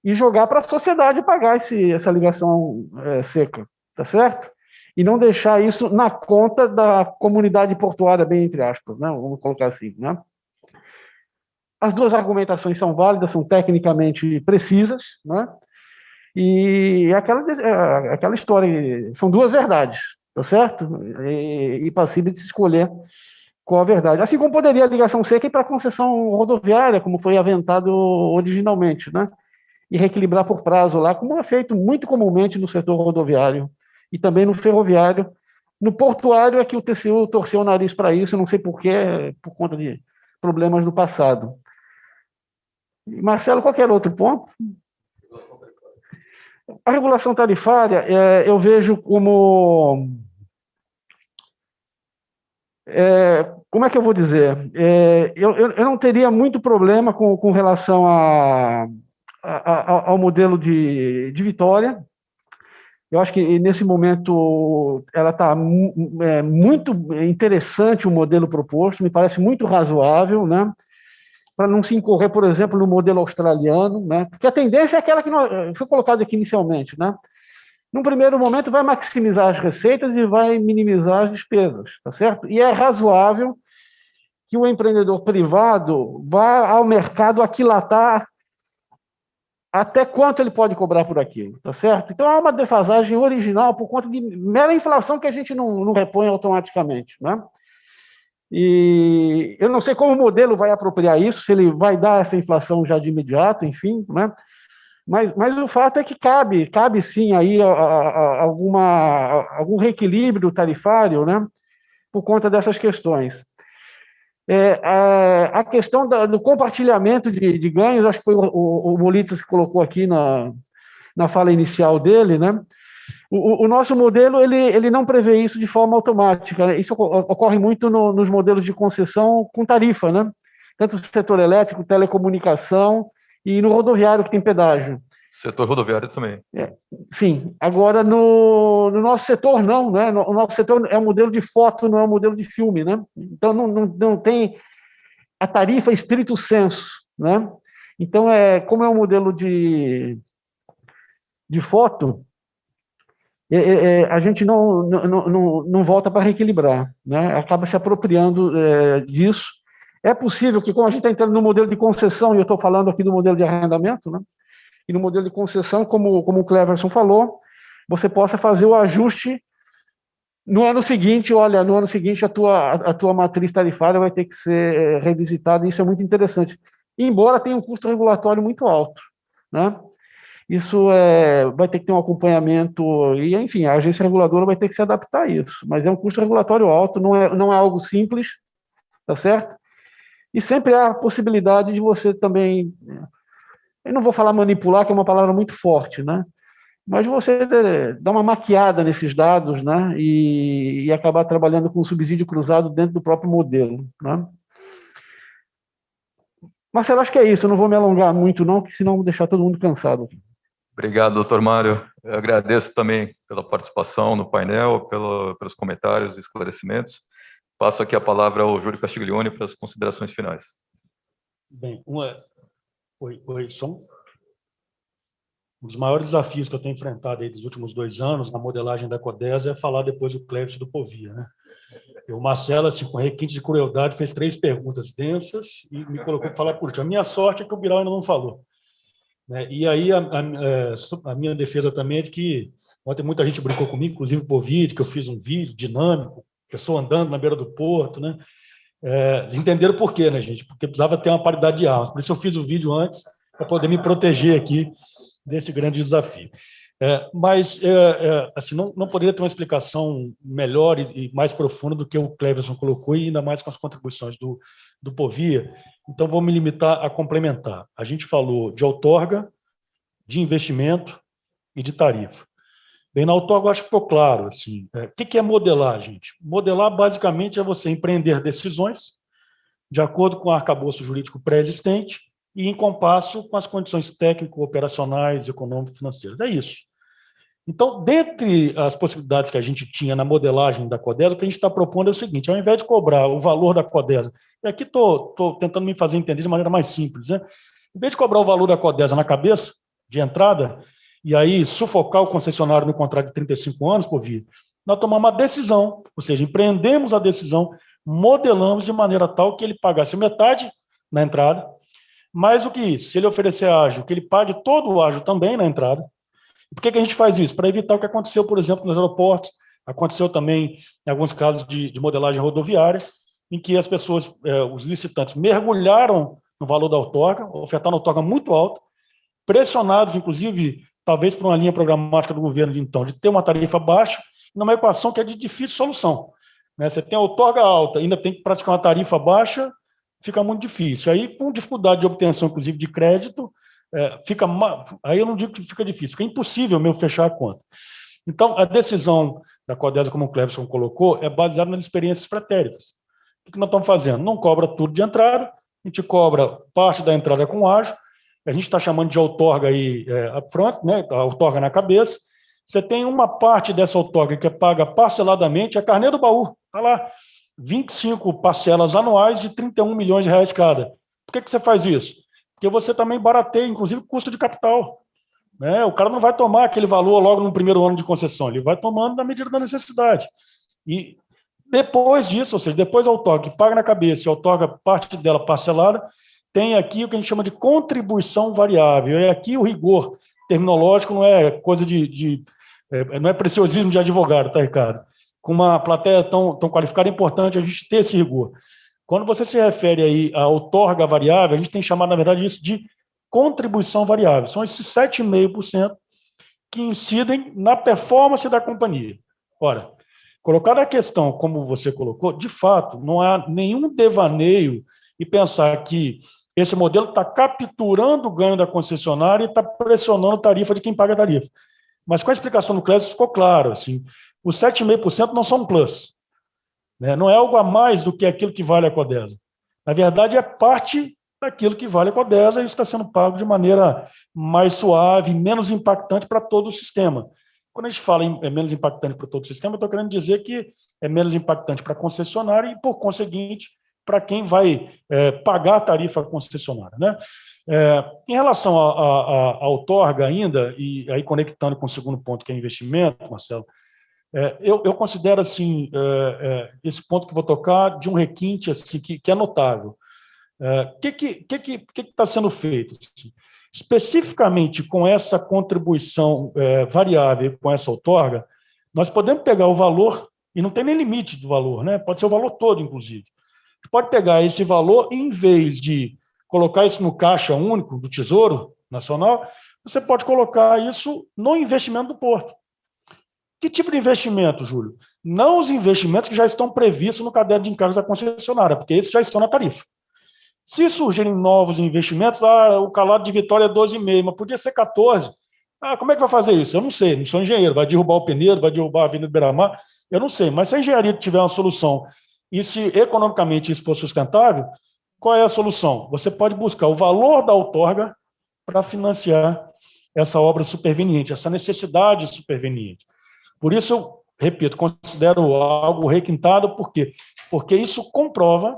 e jogar para a sociedade pagar essa ligação seca, tá certo? E não deixar isso na conta da comunidade portuária, bem entre aspas, né, vamos colocar assim, né? As 2 argumentações são válidas, são tecnicamente precisas, né? E aquela história, são 2 verdades, tá certo? E passível de se escolher qual a verdade. Assim como poderia a ligação seca ir para a concessão rodoviária, como foi aventado originalmente, né? e reequilibrar por prazo lá, como é feito muito comumente no setor rodoviário e também no ferroviário. No portuário é que o TCU torceu o nariz para isso, não sei porquê, por conta de problemas do passado. Marcelo, qualquer outro ponto? A regulação tarifária, eu vejo como... como é que eu vou dizer? Eu não teria muito problema com relação ao modelo de Vitória. Eu acho que, nesse momento, ela está muito interessante o modelo proposto, me parece muito razoável, né? Para não se incorrer, por exemplo, no modelo australiano, né? Porque a tendência é aquela que foi colocada aqui inicialmente, né? Num primeiro momento, vai maximizar as receitas e vai minimizar as despesas, tá certo? E é razoável que o empreendedor privado vá ao mercado aquilatar até quanto ele pode cobrar por aquilo, tá certo? Então, há uma defasagem original por conta de mera inflação que a gente não repõe automaticamente, né? E eu não sei como o modelo vai apropriar isso, se ele vai dar essa inflação já de imediato, enfim, né? Mas o fato é que cabe sim aí algum reequilíbrio tarifário, né? Por conta dessas questões. A questão do compartilhamento de ganhos, acho que foi o Molitas que colocou aqui na fala inicial dele, né? O nosso modelo ele não prevê isso de forma automática, né? Isso ocorre muito nos modelos de concessão com tarifa, né? Tanto no setor elétrico, telecomunicação e no rodoviário, que tem pedágio. Setor rodoviário também. Sim. Agora, no nosso setor, não, né? O nosso setor é um modelo de foto, não é um modelo de filme, né? Então, não tem a tarifa estrito sensu, né? Então, como é um modelo de foto, a gente não volta para reequilibrar, né? Acaba se apropriando disso. É possível que, como a gente está entrando no modelo de concessão, e eu estou falando aqui do modelo de arrendamento, né? E no modelo de concessão, como o Cleverson falou, você possa fazer o ajuste no ano seguinte. Olha, no ano seguinte a tua matriz tarifária vai ter que ser revisitada, e isso é muito interessante. Embora tenha um custo regulatório muito alto, né? Isso vai ter que ter um acompanhamento, e, enfim, a agência reguladora vai ter que se adaptar a isso, mas é um custo regulatório alto, não é algo simples, tá certo? E sempre há a possibilidade de você também... Eu não vou falar manipular, que é uma palavra muito forte, né? Mas você dar uma maquiada nesses dados, né? E acabar trabalhando com subsídio cruzado dentro do próprio modelo, né? Marcelo, acho que é isso. Eu não vou me alongar muito, não, porque senão vou deixar todo mundo cansado. Obrigado, doutor Mário. Eu agradeço também pela participação no painel, pelos comentários e esclarecimentos. Passo aqui a palavra ao Júlio Castiglione para as considerações finais. Bem, Oi, som. Um dos maiores desafios que eu tenho enfrentado aí dos últimos 2 anos na modelagem da Codesa é falar depois do Cleverson do Povia, né? O Marcelo, assim, com requinte de crueldade, fez 3 perguntas densas e me colocou para falar por último. A minha sorte é que o Birau ainda não falou, né? E aí a minha defesa também é de que ontem muita gente brincou comigo, inclusive por vídeo, que eu fiz um vídeo dinâmico, pessoa andando na beira do porto, né? Entenderam por quê, né, gente? Porque precisava ter uma paridade de armas. Por isso eu fiz o vídeo antes, para poder me proteger aqui desse grande desafio. Mas assim, não poderia ter uma explicação melhor e mais profunda do que o Cleverson colocou, e ainda mais com as contribuições do Povia. Então, vou me limitar a complementar. A gente falou de outorga, de investimento e de tarifa. Bem, na outorga, eu acho que ficou claro. Assim, o que é modelar, gente? Modelar, basicamente, é você empreender decisões de acordo com o arcabouço jurídico pré-existente e em compasso com as condições técnico-operacionais, econômico-financeiras. É isso. Então, dentre as possibilidades que a gente tinha na modelagem da Codesa, o que a gente está propondo é o seguinte: ao invés de cobrar o valor da Codesa, e aqui estou tentando me fazer entender de maneira mais simples, né? Em vez de cobrar o valor da Codesa na cabeça, de entrada, e aí sufocar o concessionário no contrato de 35 anos, por vir, nós tomamos uma decisão, ou seja, empreendemos a decisão, modelamos de maneira tal que ele pagasse metade na entrada, mais do que isso, se ele oferecer ágio, que ele pague todo o ágio também na entrada. Por que a gente faz isso? Para evitar o que aconteceu, por exemplo, nos aeroportos, aconteceu também em alguns casos de modelagem rodoviária, em que as pessoas, os licitantes, mergulharam no valor da outorga, ofertaram uma outorga muito alta, pressionados, inclusive, talvez por uma linha programática do governo de então, de ter uma tarifa baixa, numa equação que é de difícil solução. Né? Você tem a outorga alta, ainda tem que praticar uma tarifa baixa, fica muito difícil. Aí, com dificuldade de obtenção, inclusive, de crédito, aí eu não digo que fica difícil, fica impossível mesmo fechar a conta. Então, a decisão da Codesa, como o Cleverson colocou, é baseada nas experiências pretéritas. O que nós estamos fazendo? Não cobra tudo de entrada, a gente cobra parte da entrada com ágio, a gente está chamando de outorga aí upfront, né, a outorga na cabeça. Você tem uma parte dessa outorga que é paga parceladamente, é carnê do baú, está lá, 25 parcelas anuais de 31 milhões de reais cada. Por que você faz isso? Porque você também barateia, inclusive, o custo de capital. Né? O cara não vai tomar aquele valor logo no primeiro ano de concessão, ele vai tomando na medida da necessidade. E depois disso, ou seja, depois a outorga que paga na cabeça e a outorga parte dela parcelada, tem aqui o que a gente chama de contribuição variável. E aqui o rigor terminológico não é coisa não é preciosismo de advogado, tá, Ricardo? Com uma plateia tão qualificada, é importante a gente ter esse rigor. Quando você se refere aí à outorga variável, a gente tem chamado, na verdade, isso de contribuição variável. São esses 7,5% que incidem na performance da companhia. Ora, colocada a questão como você colocou, de fato, não há nenhum devaneio e pensar que esse modelo está capturando o ganho da concessionária e está pressionando a tarifa de quem paga a tarifa. Mas com a explicação do Clécio ficou claro, assim, os 7,5% não são um plus, né? Não é algo a mais do que aquilo que vale a Codesa. Na verdade, é parte daquilo que vale a Codesa e isso está sendo pago de maneira mais suave, menos impactante para todo o sistema. Quando a gente fala em menos impactante para todo o sistema, eu estou querendo dizer que é menos impactante para a concessionária e, por conseguinte, para quem vai pagar a tarifa concessionária. Né? Em relação à outorga ainda, e aí conectando com o segundo ponto, que é investimento, Marcelo, eu considero assim, esse ponto que vou tocar de um requinte assim, que é notável. O que está sendo feito? Especificamente com essa contribuição variável, com essa outorga, nós podemos pegar o valor, e não tem nem limite do valor, né? Pode ser o valor todo, inclusive. Você pode pegar esse valor e, em vez de colocar isso no caixa único do Tesouro Nacional, você pode colocar isso no investimento do porto. Que tipo de investimento, Júlio? Não os investimentos que já estão previstos no caderno de encargos da concessionária, porque esses já estão na tarifa. Se surgirem novos investimentos, o calado de Vitória é 12,5, mas podia ser 14. Como é que vai fazer isso? Eu não sei, não sou engenheiro. Vai derrubar o Penedo, vai derrubar a Avenida Beira-Mar? Eu não sei, mas se a engenharia tiver uma solução e se economicamente isso for sustentável, qual é a solução? Você pode buscar o valor da outorga para financiar essa obra superveniente, essa necessidade superveniente. Por isso, eu repito, considero algo requintado, por quê? Porque isso comprova,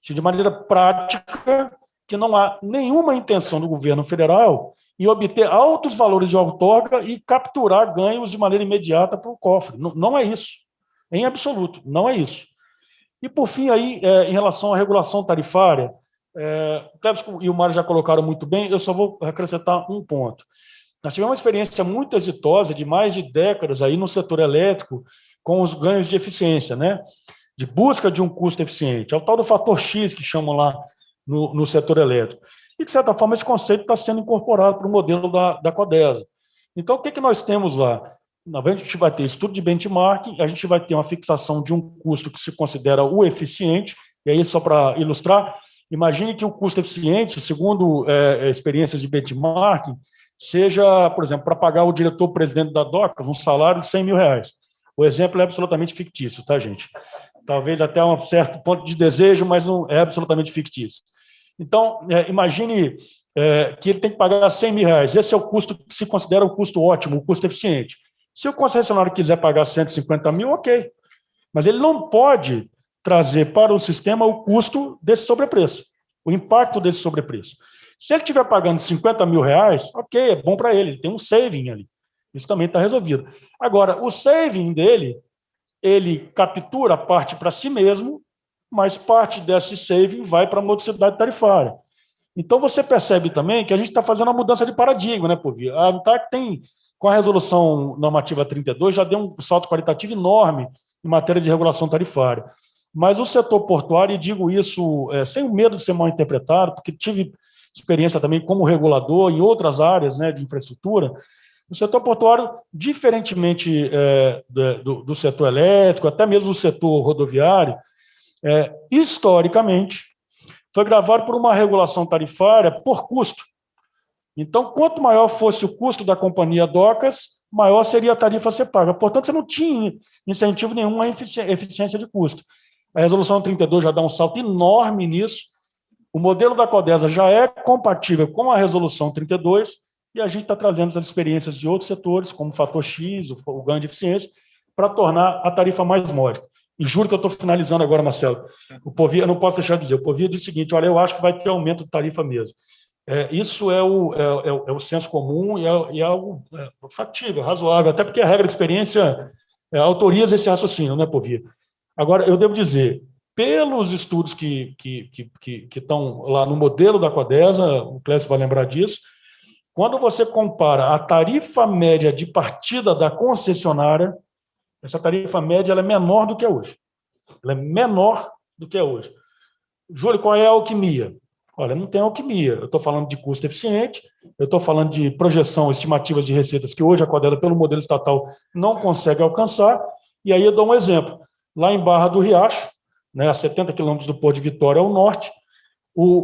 de maneira prática, que não há nenhuma intenção do governo federal em obter altos valores de outorga e capturar ganhos de maneira imediata para o cofre. Não é isso. Em absoluto, não é isso. E, por fim, aí, em relação à regulação tarifária, o Cleverson e o Mário já colocaram muito bem, eu só vou acrescentar um ponto. Nós tivemos uma experiência muito exitosa de mais de décadas aí no setor elétrico com os ganhos de eficiência, né? De busca de um custo eficiente. É o tal do fator X que chamam lá no setor elétrico. E, de certa forma, esse conceito está sendo incorporado para o modelo da Codesa. Então, o que nós temos lá? A gente vai ter estudo de benchmarking, a gente vai ter uma fixação de um custo que se considera o eficiente, e aí, só para ilustrar, imagine que o custo eficiente, segundo experiências de benchmarking, seja, por exemplo, para pagar o diretor-presidente da DOCA um salário de R$100.000. O exemplo é absolutamente fictício, tá, gente? Talvez até um certo ponto de desejo, mas não é absolutamente fictício. Então, imagine que ele tem que pagar R$100.000. Esse é o custo que se considera o custo ótimo, o custo eficiente. Se o concessionário quiser pagar 150 mil, ok. Mas ele não pode trazer para o sistema o custo desse sobrepreço, o impacto desse sobrepreço. Se ele estiver pagando R$50 mil, ok, é bom para ele tem um saving ali. Isso também está resolvido. Agora, o saving dele, ele captura parte para si mesmo, mas parte desse saving vai para a modicidade tarifária. Então, você percebe também que a gente está fazendo uma mudança de paradigma, né, Povia? A ANTAC tem, com a resolução normativa 32, já deu um salto qualitativo enorme em matéria de regulação tarifária. Mas o setor portuário, e digo isso sem o medo de ser mal interpretado, porque tive experiência também como regulador em outras áreas, né, de infraestrutura. O setor portuário, diferentemente do setor elétrico, até mesmo do setor rodoviário, historicamente, foi gravado por uma regulação tarifária por custo. Então, quanto maior fosse o custo da companhia docas, maior seria a tarifa a ser paga. Portanto, você não tinha incentivo nenhum à eficiência de custo. A resolução 32 já dá um salto enorme nisso. O modelo da Codesa já é compatível com a resolução 32, e a gente está trazendo as experiências de outros setores, como o fator X, o ganho de eficiência, para tornar a tarifa mais módica. E juro que eu estou finalizando agora, Marcelo. O Povia, eu não posso deixar de dizer, o Povia diz o seguinte: olha, eu acho que vai ter aumento de tarifa mesmo. Isso é o senso comum e é algo factível, razoável, até porque a regra de experiência autoriza esse raciocínio, né, Povia? Agora, eu devo dizer, pelos estudos que estão lá no modelo da Codesa, o Clécio vai lembrar disso, quando você compara a tarifa média de partida da concessionária, essa tarifa média ela é menor do que é hoje. Ela é menor do que é hoje. Júlio, qual é a alquimia? Olha, não tem alquimia. Eu estou falando de custo eficiente, eu estou falando de projeção, estimativas de receitas que hoje a Codesa, pelo modelo estatal, não consegue alcançar. E aí eu dou um exemplo. Lá em Barra do Riacho, né, a 70 quilômetros do Porto de Vitória ao norte,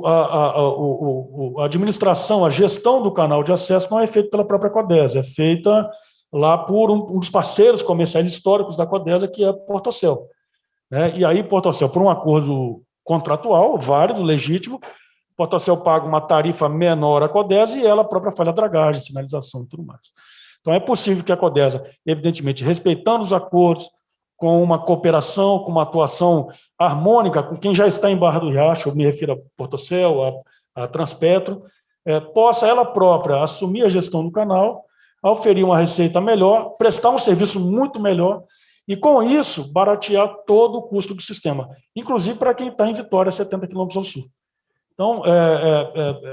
a administração, a gestão do canal de acesso não é feita pela própria Codesa, é feita lá por um dos parceiros comerciais históricos da Codesa, que é Portocel. Né? E aí, Portocel, por um acordo contratual, válido, legítimo, Portocel paga uma tarifa menor à Codesa e ela própria faz a dragagem, sinalização e tudo mais. Então, é possível que a Codesa, evidentemente, respeitando os acordos, com uma cooperação, com uma atuação harmônica com quem já está em Barra do Riacho, eu me refiro a Portocel, a Transpetro, possa ela própria assumir a gestão do canal, oferir uma receita melhor, prestar um serviço muito melhor e, com isso, baratear todo o custo do sistema, inclusive para quem está em Vitória, 70 quilômetros ao sul. Então,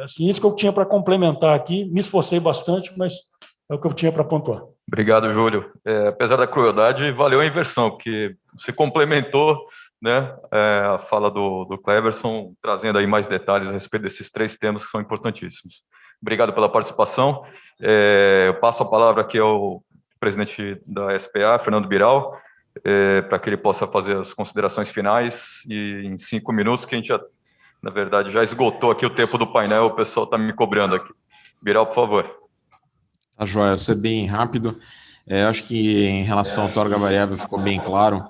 assim, isso que eu tinha para complementar aqui, me esforcei bastante, mas é o que eu tinha para pontuar. Obrigado, Júlio. Apesar da crueldade, valeu a inversão, porque você complementou, né, a fala do Cleverson, trazendo aí mais detalhes a respeito desses 3 temas que são importantíssimos. Obrigado pela participação. Eu passo a palavra aqui ao presidente da SPA, Fernando Biral, para que ele possa fazer as considerações finais, e em 5 minutos, que a gente, na verdade, já esgotou aqui o tempo do painel, o pessoal está me cobrando aqui. Biral, por favor. Tá joia, vou ser bem rápido. Acho que em relação ao torga variável ficou bem claro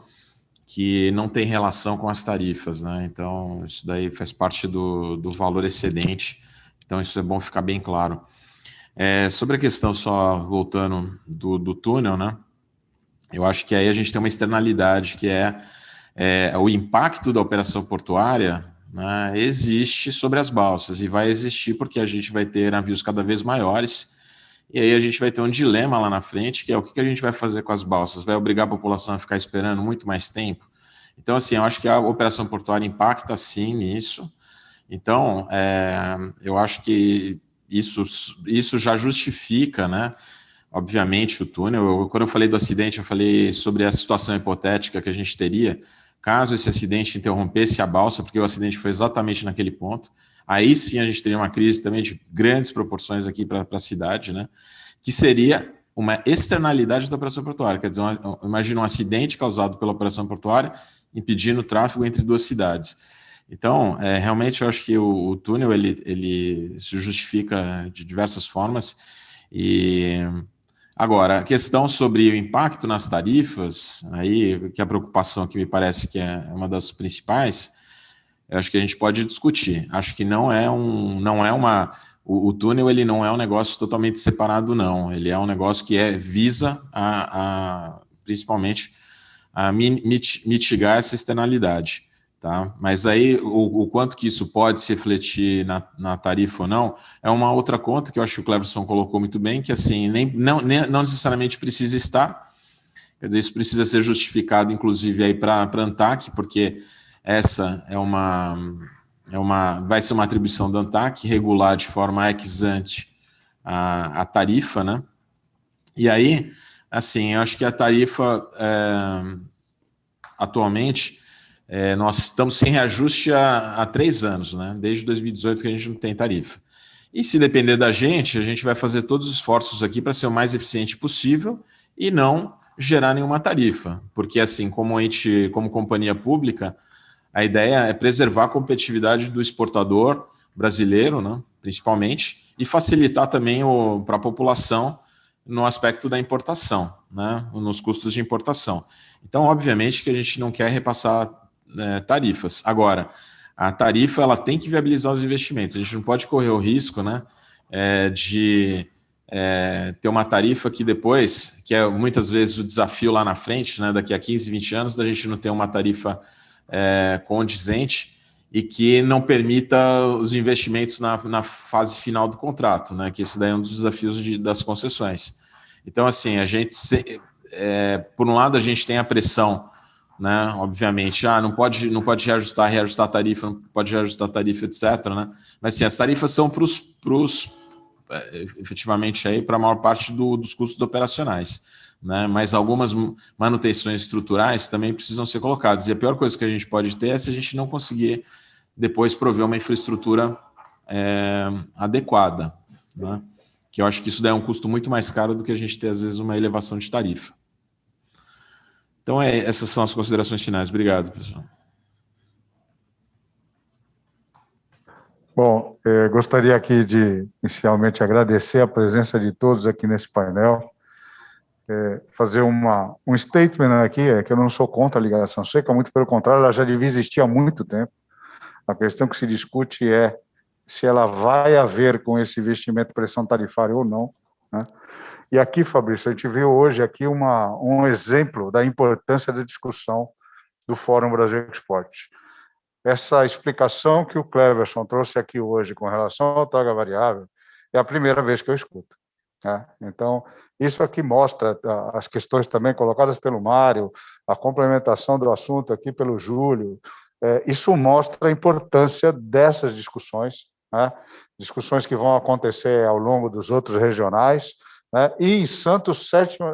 que não tem relação com as tarifas, né? Então, isso daí faz parte do valor excedente, então isso é bom ficar bem claro. Sobre a questão, só voltando do túnel, né? Eu acho que aí a gente tem uma externalidade, que é o impacto da operação portuária, né, existe sobre as balsas, e vai existir porque a gente vai ter navios cada vez maiores. E aí a gente vai ter um dilema lá na frente, que é o que a gente vai fazer com as balsas? Vai obrigar a população a ficar esperando muito mais tempo? Então, assim, eu acho que a operação portuária impacta, sim, nisso. Então, eu acho que isso já justifica, né? Obviamente, o túnel. Quando eu falei do acidente, eu falei sobre a situação hipotética que a gente teria caso esse acidente interrompesse a balsa, porque o acidente foi exatamente naquele ponto. Aí sim a gente teria uma crise também de grandes proporções aqui para a cidade, né? Que seria uma externalidade da operação portuária. Quer dizer, imagina um acidente causado pela operação portuária impedindo o tráfego entre 2 cidades. Então, realmente eu acho que o túnel ele se justifica de diversas formas. E agora, a questão sobre o impacto nas tarifas, aí que é a preocupação que me parece que é uma das principais, eu acho que a gente pode discutir. Acho que o túnel ele não é um negócio totalmente separado, não. Ele é um negócio que visa principalmente a mitigar essa externalidade, tá? Mas aí o quanto que isso pode se refletir na tarifa ou não é uma outra conta que eu acho que o Cleverson colocou muito bem, que assim não necessariamente precisa estar. Quer dizer, isso precisa ser justificado, inclusive aí para a ANTAQ, porque essa vai ser uma atribuição da ANTAQ, regular de forma ex ante a tarifa, né? E aí, assim, eu acho que a tarifa, atualmente, nós estamos sem reajuste há 3 anos, né? Desde 2018 que a gente não tem tarifa. E se depender da gente, a gente vai fazer todos os esforços aqui para ser o mais eficiente possível e não gerar nenhuma tarifa, porque assim, como companhia pública, a ideia é preservar a competitividade do exportador brasileiro, né, principalmente, e facilitar também para a população no aspecto da importação, né, nos custos de importação. Então, obviamente que a gente não quer repassar tarifas. Agora, a tarifa ela tem que viabilizar os investimentos. A gente não pode correr o risco, né, de ter uma tarifa que depois, que é muitas vezes o desafio lá na frente, né, daqui a 15, 20 anos, da gente não ter uma tarifa condizente e que não permita os investimentos na fase final do contrato, né, que esse daí é um dos desafios das concessões. Então, assim, a gente, por um lado, a gente tem a pressão, né, obviamente, não pode reajustar a tarifa, não pode reajustar a tarifa, etc., né, mas, assim, as tarifas são efetivamente aí para a maior parte dos custos operacionais, né? Mas algumas manutenções estruturais também precisam ser colocadas. E a pior coisa que a gente pode ter é se a gente não conseguir depois prover uma infraestrutura adequada, né? Que eu acho que isso daí é um custo muito mais caro do que a gente ter, às vezes, uma elevação de tarifa. Então, essas são as considerações finais. Obrigado, pessoal. Bom, gostaria aqui de, inicialmente, agradecer a presença de todos aqui nesse painel, fazer um statement aqui, que eu não sou contra a ligação seca, muito pelo contrário, ela já devia existir há muito tempo. A questão que se discute é se ela vai haver com esse investimento pressão tarifária ou não, né? E aqui, Fabrício, a gente viu hoje aqui um exemplo da importância da discussão do Fórum Brasil Export. Essa explicação que o Cleverson trouxe aqui hoje com relação ao taxa variável é a primeira vez que eu escuto, né? Então, isso aqui mostra as questões também colocadas pelo Mário, a complementação do assunto aqui pelo Júlio. Isso mostra a importância dessas discussões, né? Discussões que vão acontecer ao longo dos outros regionais, né? E em Santos,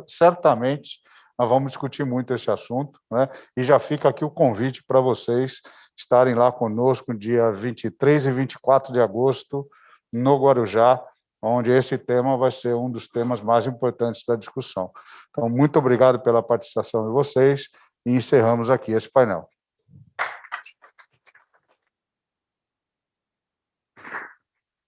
certamente, nós vamos discutir muito esse assunto, né? E já fica aqui o convite para vocês estarem lá conosco dia 23 e 24 de agosto, no Guarujá, onde esse tema vai ser um dos temas mais importantes da discussão. Então, muito obrigado pela participação de vocês e encerramos aqui esse painel.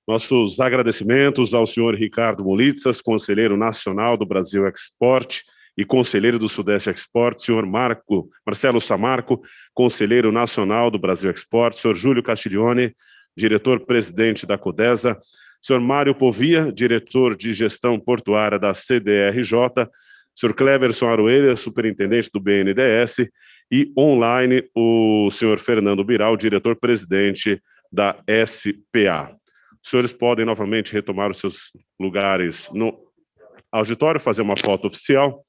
Nossos agradecimentos ao senhor Ricardo Molitsas, conselheiro nacional do Brasil Export e conselheiro do Sudeste Export, senhor Marcelo Samarco, conselheiro nacional do Brasil Export, senhor Júlio Castiglione, diretor-presidente da CODESA, senhor Mário Povia, diretor de gestão portuária da CDRJ, senhor Cleverson Aroeira, superintendente do BNDES, e online o senhor Fernando Biral, diretor-presidente da SPA. Os senhores podem novamente retomar os seus lugares no auditório, fazer uma foto oficial,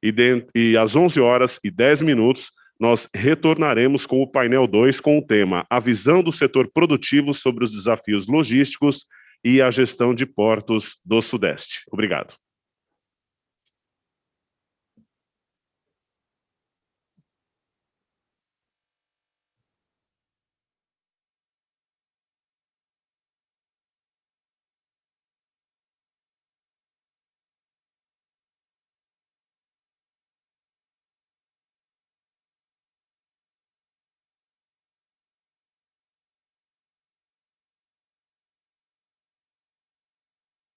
e às 11h10 nós retornaremos com o painel 2 com o tema A visão do setor produtivo sobre os desafios logísticos e a gestão de portos do Sudeste. Obrigado.